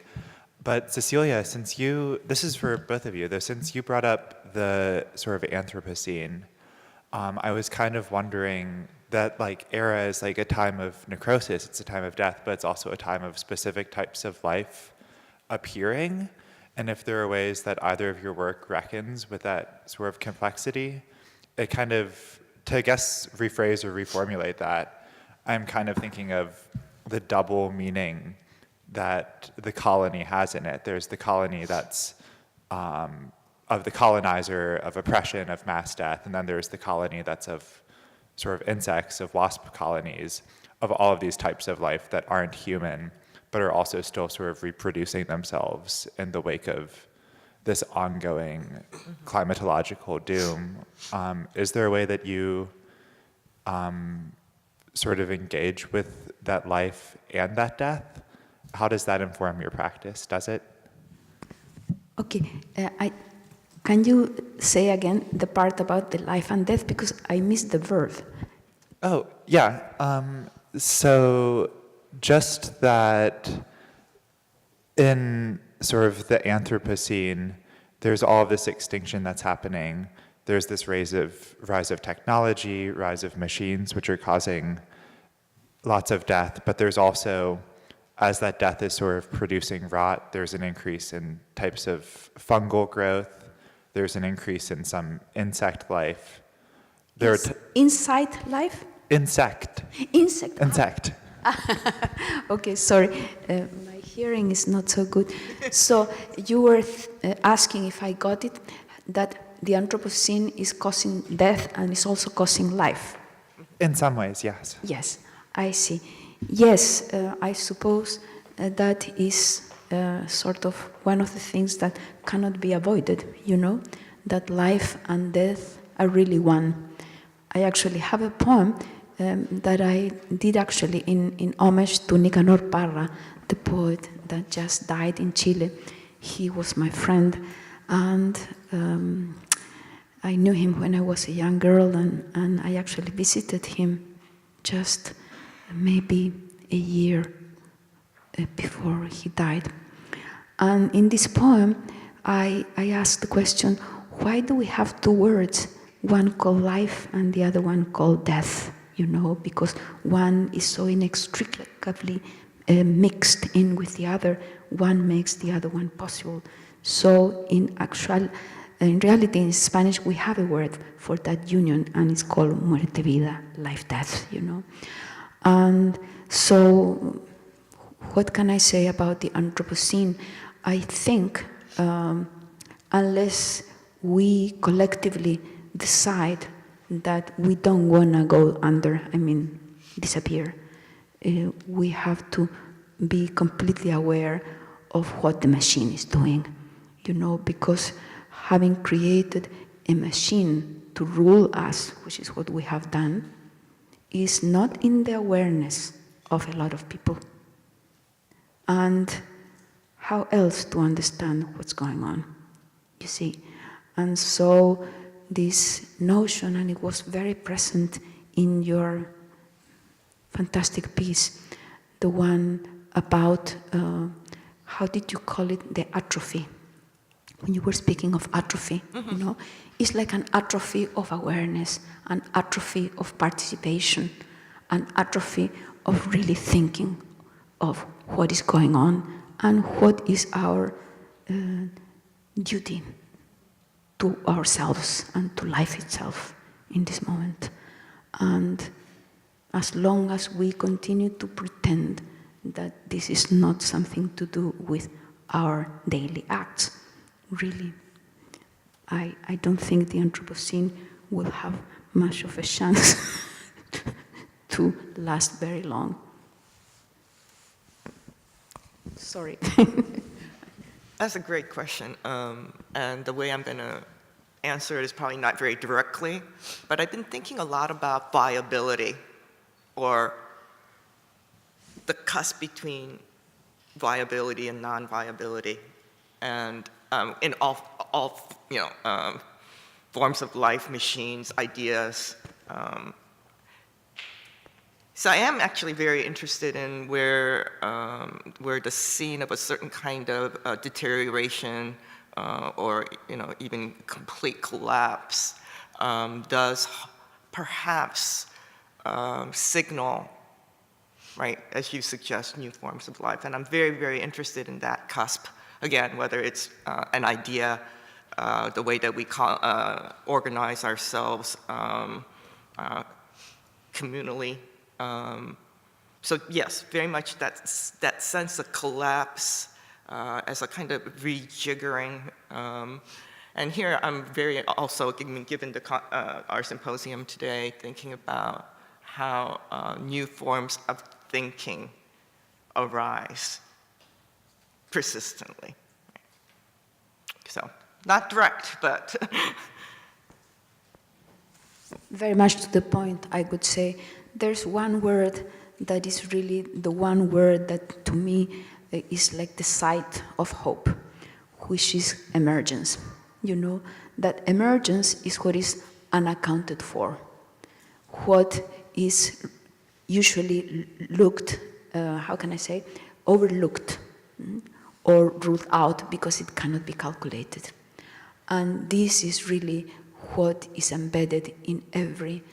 But Cecilia, this is for both of you, though, since you brought up the sort of Anthropocene, I was kind of wondering that era is like a time of necrosis, it's a time of death, but it's also a time of specific types of life appearing. And if there are ways that either of your work reckons with that sort of complexity, it kind of, to I guess rephrase or reformulate that, I'm kind of thinking of the double meaning that the colony has in it. There's the colony that's of the colonizer, of oppression, of mass death, and then there's the colony that's of sort of insects, of wasp colonies, of all of these types of life that aren't human, but are also still sort of reproducing themselves in the wake of this ongoing climatological doom. Is there a way that you sort of engage with that life and that death? How does that inform your practice? Does it? Okay, can you say again the part about the life and death, because I missed the verb. Oh, yeah. So just that in sort of the Anthropocene, there's all of this extinction that's happening. There's this rise of technology, rise of machines, which are causing lots of death, but there's also, as that death is sort of producing rot, there's an increase in types of fungal growth, there's an increase in some insect life. There are Inside life? Insect. Insect. Okay, sorry. My hearing is not so good. So you were asking if I got it, that the Anthropocene is causing death and is also causing life. In some ways, yes. Yes, I see. Yes, I suppose that is sort of one of the things that cannot be avoided, you know, that life and death are really one. I actually have a poem that I did actually in homage to Nicanor Parra, the poet that just died in Chile. He was my friend, and I knew him when I was a young girl, and I actually visited him just maybe a year before he died. And in this poem, I asked the question, why do we have two words, one called life and the other one called death? You know, because one is so inextricably mixed in with the other, one makes the other one possible. So in reality, in Spanish, we have a word for that union, and it's called muerte vida, life death, you know. And so, what can I say about the Anthropocene? I think unless we collectively decide that we don't want to go under, disappear, we have to be completely aware of what the machine is doing, you know, because having created a machine to rule us, which is what we have done, is not in the awareness of a lot of people. And how else to understand what's going on, you see? And so this notion, and it was very present in your fantastic piece, the one about, how did you call it, the atrophy? When you were speaking of atrophy, you know, it's like an atrophy of awareness, an atrophy of participation, an atrophy of really thinking of what is going on and what is our duty to ourselves and to life itself in this moment. And as long as we continue to pretend that this is not something to do with our daily acts, really, I don't think the Anthropocene will have much of a chance to last very long. Sorry. That's a great question, and the way I'm going to answer it is probably not very directly, but I've been thinking a lot about viability, or the cusp between viability and non-viability, and in all forms of life, machines, ideas. So I am actually very interested in where the scene of a certain kind of deterioration or even complete collapse does perhaps signal, right, as you suggest, new forms of life. And I'm very, very interested in that cusp. Again, whether it's an idea, the way that we organize ourselves communally. So yes, very much that sense of collapse as a kind of rejiggering. And here I'm very also, given our symposium today, thinking about how new forms of thinking arise persistently. So not direct, but very much to the point, I would say. There's one word that is really the one word that to me is like the site of hope, which is emergence. You know, that emergence is what is unaccounted for, what is usually looked, how can I say, overlooked or ruled out because it cannot be calculated. And this is really what is embedded in every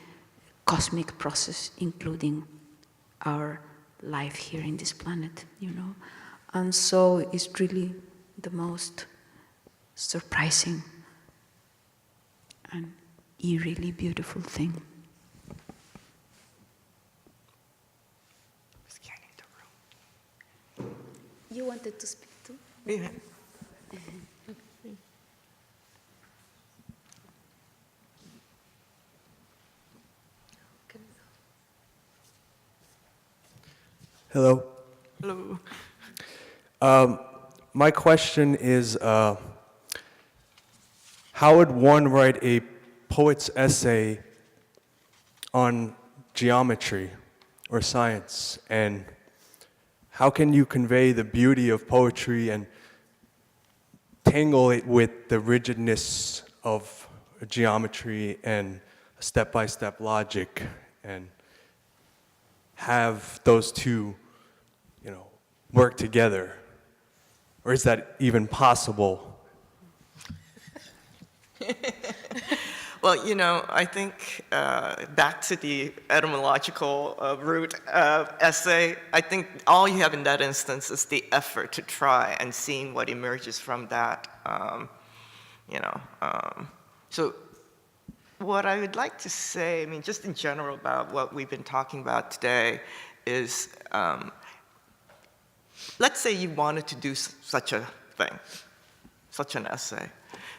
cosmic process, including our life here in this planet, you know. And so it's really the most surprising and eerily beautiful thing. Scanning the room. You wanted to speak too? Yeah. Hello. Hello. My question is, how would one write a poet's essay on geometry or science? And how can you convey the beauty of poetry and tangle it with the rigidness of geometry and step-by-step logic, and have those two, you know, work together? Or is that even possible? Well, you know, I think back to the etymological root of essay, I think all you have in that instance is the effort to try and seeing what emerges from that, you know. So what I would like to say, I mean, just in general about what we've been talking about today is, let's say you wanted to do such a thing, such an essay,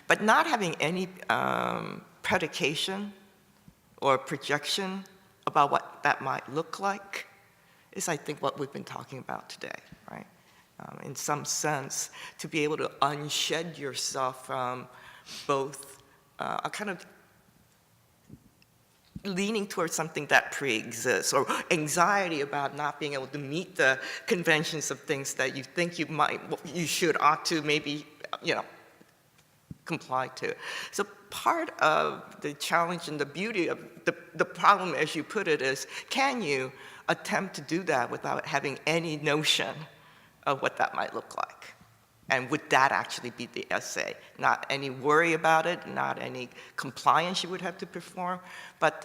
but not having any predication or projection about what that might look like is, I think, what we've been talking about today, right? In some sense, to be able to unshed yourself from both a kind of leaning towards something that pre-exists, or anxiety about not being able to meet the conventions of things that you think you should, ought to, maybe, you know, comply to. So part of the challenge and the beauty of the problem, as you put it, is can you attempt to do that without having any notion of what that might look like? And would that actually be the essay? Not any worry about it, not any compliance you would have to perform, but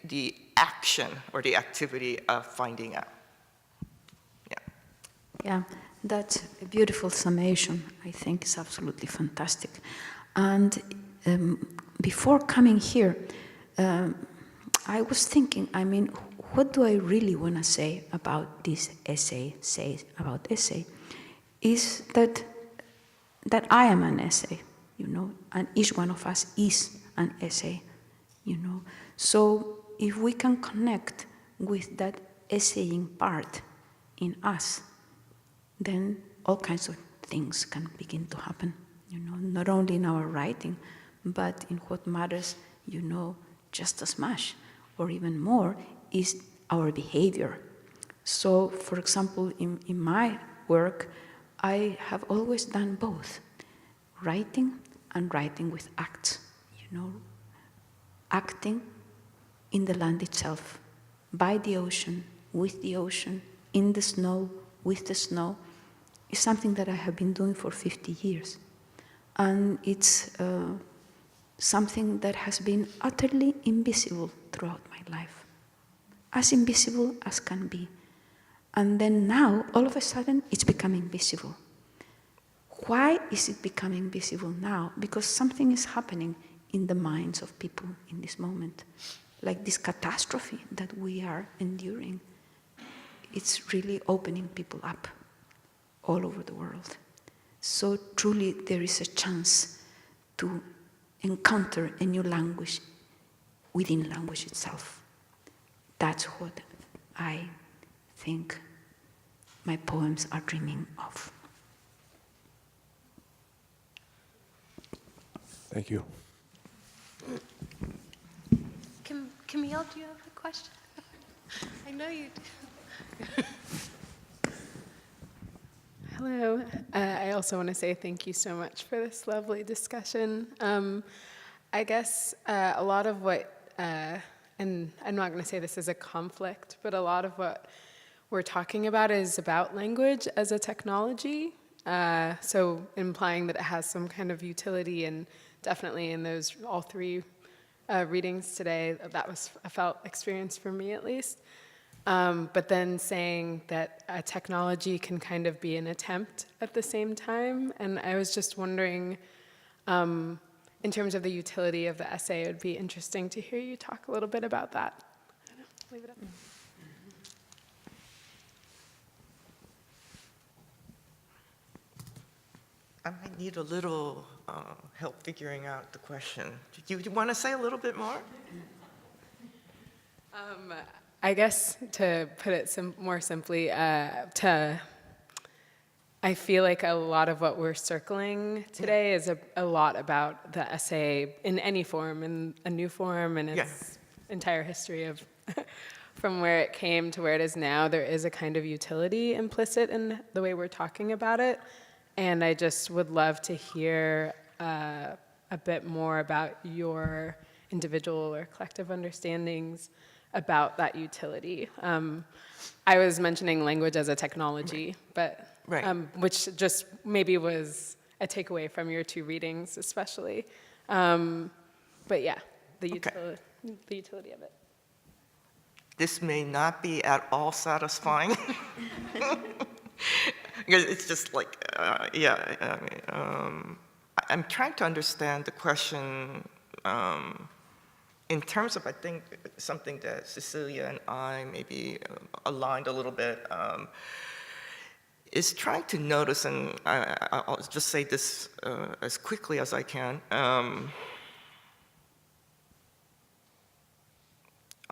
the action or the activity of finding out. Yeah. Yeah, that's a beautiful summation. I think it's absolutely fantastic. And before coming here, I was thinking, I mean, what do I really want to say about this essay, is that I am an essay, you know, and each one of us is an essay, you know. So if we can connect with that essaying part in us, then all kinds of things can begin to happen, you know, not only in our writing, but in what matters, you know, just as much, or even more, is our behavior. So, for example, in my work, I have always done both, writing and writing with acts, you know, acting in the land itself, by the ocean, with the ocean, in the snow, with the snow, is something that I have been doing for 50 years. And it's something that has been utterly invisible throughout my life, as invisible as can be. And then now, all of a sudden, it's becoming visible. Why is it becoming visible now? Because something is happening in the minds of people in this moment. Like this catastrophe that we are enduring. It's really opening people up all over the world. So truly, there is a chance to encounter a new language within language itself. That's what I think my poems are dreaming of. Thank you. Camille, do you have a question? I know you do. Hello. I also want to say thank you so much for this lovely discussion. I guess a lot of what and I'm not going to say this is a conflict, but a lot of what we're talking about is about language as a technology. So implying that it has some kind of utility, and definitely in those all three readings today, that was a felt experience for me at least. But then saying that a technology can kind of be an attempt at the same time. And I was just wondering, in terms of the utility of the essay, it would be interesting to hear you talk a little bit about that. I don't know, leave it up. I might need a little help figuring out the question. Do you want to say a little bit more? I guess to put it more simply, I feel like a lot of what we're circling today is a lot about the essay in any form, in a new form, and its entire history of from where it came to where it is now. There is a kind of utility implicit in the way we're talking about it. And I just would love to hear a bit more about your individual or collective understandings about that utility. I was mentioning language as a technology, but which just maybe was a takeaway from your two readings, especially. But yeah, the utility of it. This may not be at all satisfying. Because it's just like, I'm trying to understand the question in terms of, I think, something that Cecilia and I maybe aligned a little bit, is trying to notice, and I'll just say this as quickly as I can. I'm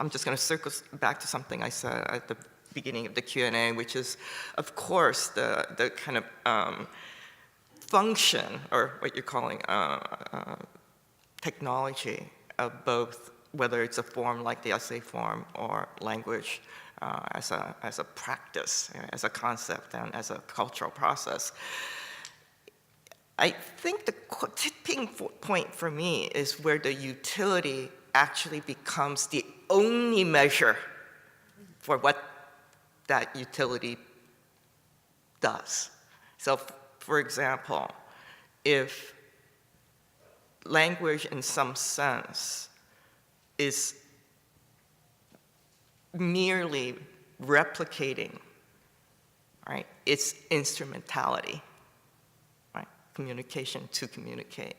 just going to circle back to something I said at the beginning of the Q&A, which is, of course, the kind of function, or what you're calling technology of both, whether it's a form like the essay form or language as a practice, as a concept, and as a cultural process. I think the tipping point for me is where the utility actually becomes the only measure for what that utility does. So, for example, if language in some sense is merely replicating, right, its instrumentality, right, communication to communicate,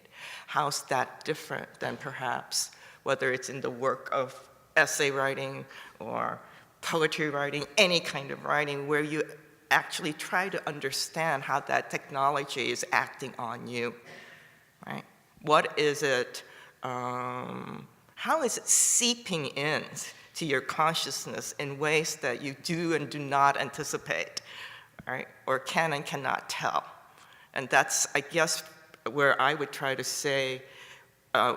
how's that different than perhaps whether it's in the work of essay writing or poetry writing, any kind of writing, where you actually try to understand how that technology is acting on you, right? What is it, how is it seeping in to your consciousness in ways that you do and do not anticipate, right? Or can and cannot tell. And that's, I guess, where I would try to say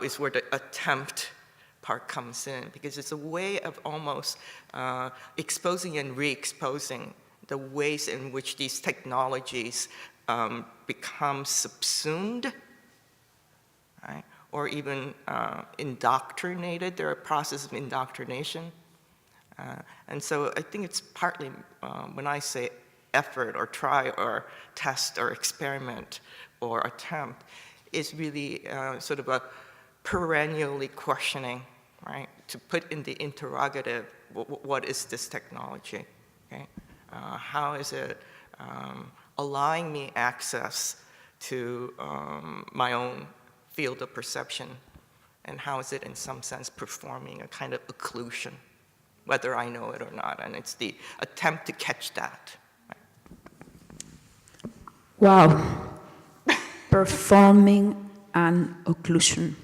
is where the attempt part comes in, because it's a way of almost exposing and re-exposing the ways in which these technologies become subsumed, right? Or even indoctrinated. They're a process of indoctrination. And so I think it's partly, when I say effort or try or test or experiment or attempt, is really sort of a perennially questioning, right? To put in the interrogative, what is this technology, okay? How is it allowing me access to my own field of perception? And how is it in some sense performing a kind of occlusion, whether I know it or not? And it's the attempt to catch that. Right? Wow. Performing an occlusion.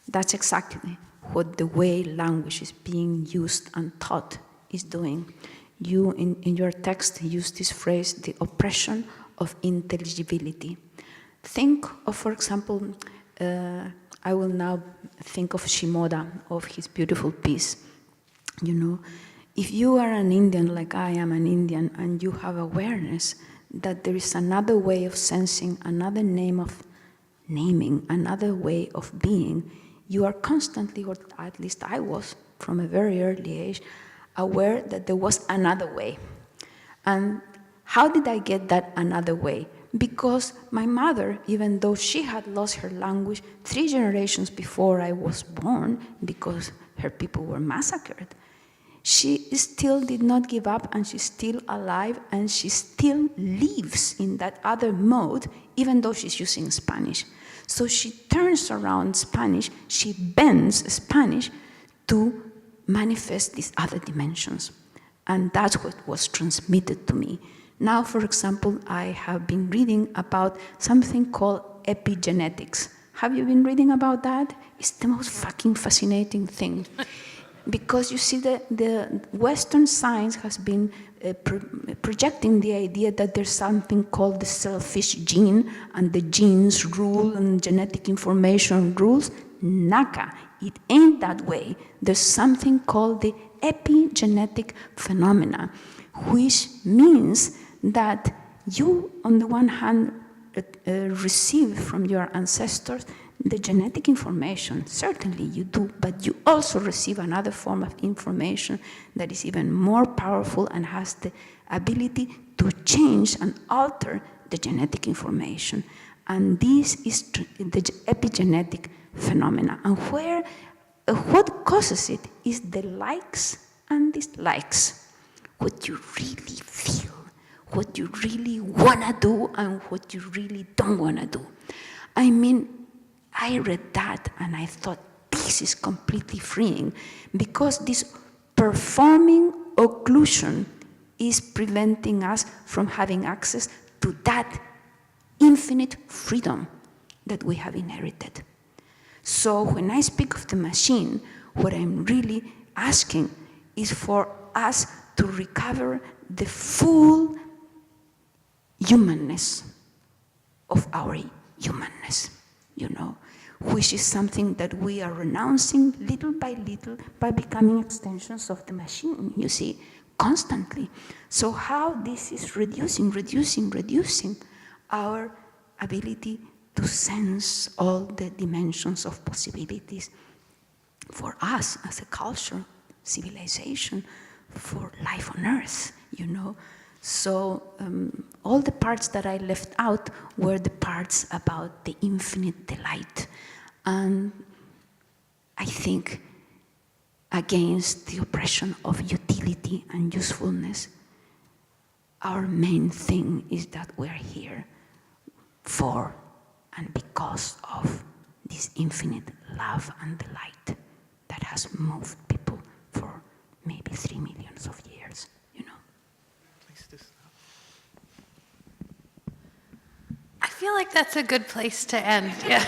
That's exactly what the way language is being used and taught is doing. You, in your text, use this phrase, the oppression of intelligibility. Think of, for example, I will now think of Shimoda, of his beautiful piece. You know, if you are an Indian, like I am an Indian, and you have awareness that there is another way of sensing, another name of naming, another way of being, you are constantly, or at least I was, from a very early age, aware that there was another way. And how did I get that another way? Because my mother, even though she had lost her language 3 generations before I was born, because her people were massacred, she still did not give up, and she's still alive, and she still lives in that other mode, even though she's using Spanish. So she turns around Spanish, she bends Spanish to manifest these other dimensions. And that's what was transmitted to me. Now, for example, I have been reading about something called epigenetics. Have you been reading about that? It's the most fucking fascinating thing. Because you see, the Western science has been projecting the idea that there's something called the selfish gene, and the genes rule and genetic information rules. Naka. It ain't that way. There's something called the epigenetic phenomena, which means that you, on the one hand, receive from your ancestors the genetic information. Certainly you do, but you also receive another form of information that is even more powerful and has the ability to change and alter the genetic information. And this is the epigenetic phenomena. And what causes it is the likes and dislikes. What you really feel, what you really want to do, and what you really don't want to do. I mean, I read that and I thought, this is completely freeing, because this performing occlusion is preventing us from having access to that infinite freedom that we have inherited. So when I speak of the machine, what I'm really asking is for us to recover the full humanness of our humanness, which is something that we are renouncing little by becoming extensions of the machine, you see, constantly. So how this is reducing our ability to sense all the dimensions of possibilities for us as a culture, civilization, for life on Earth, So all the parts that I left out were the parts about the infinite delight. And I think against the oppression of utility and usefulness, our main thing is that we're here for and because of this infinite love and delight that has moved people for maybe 3 million of years, Please do stop. I feel like that's a good place to end. Yeah.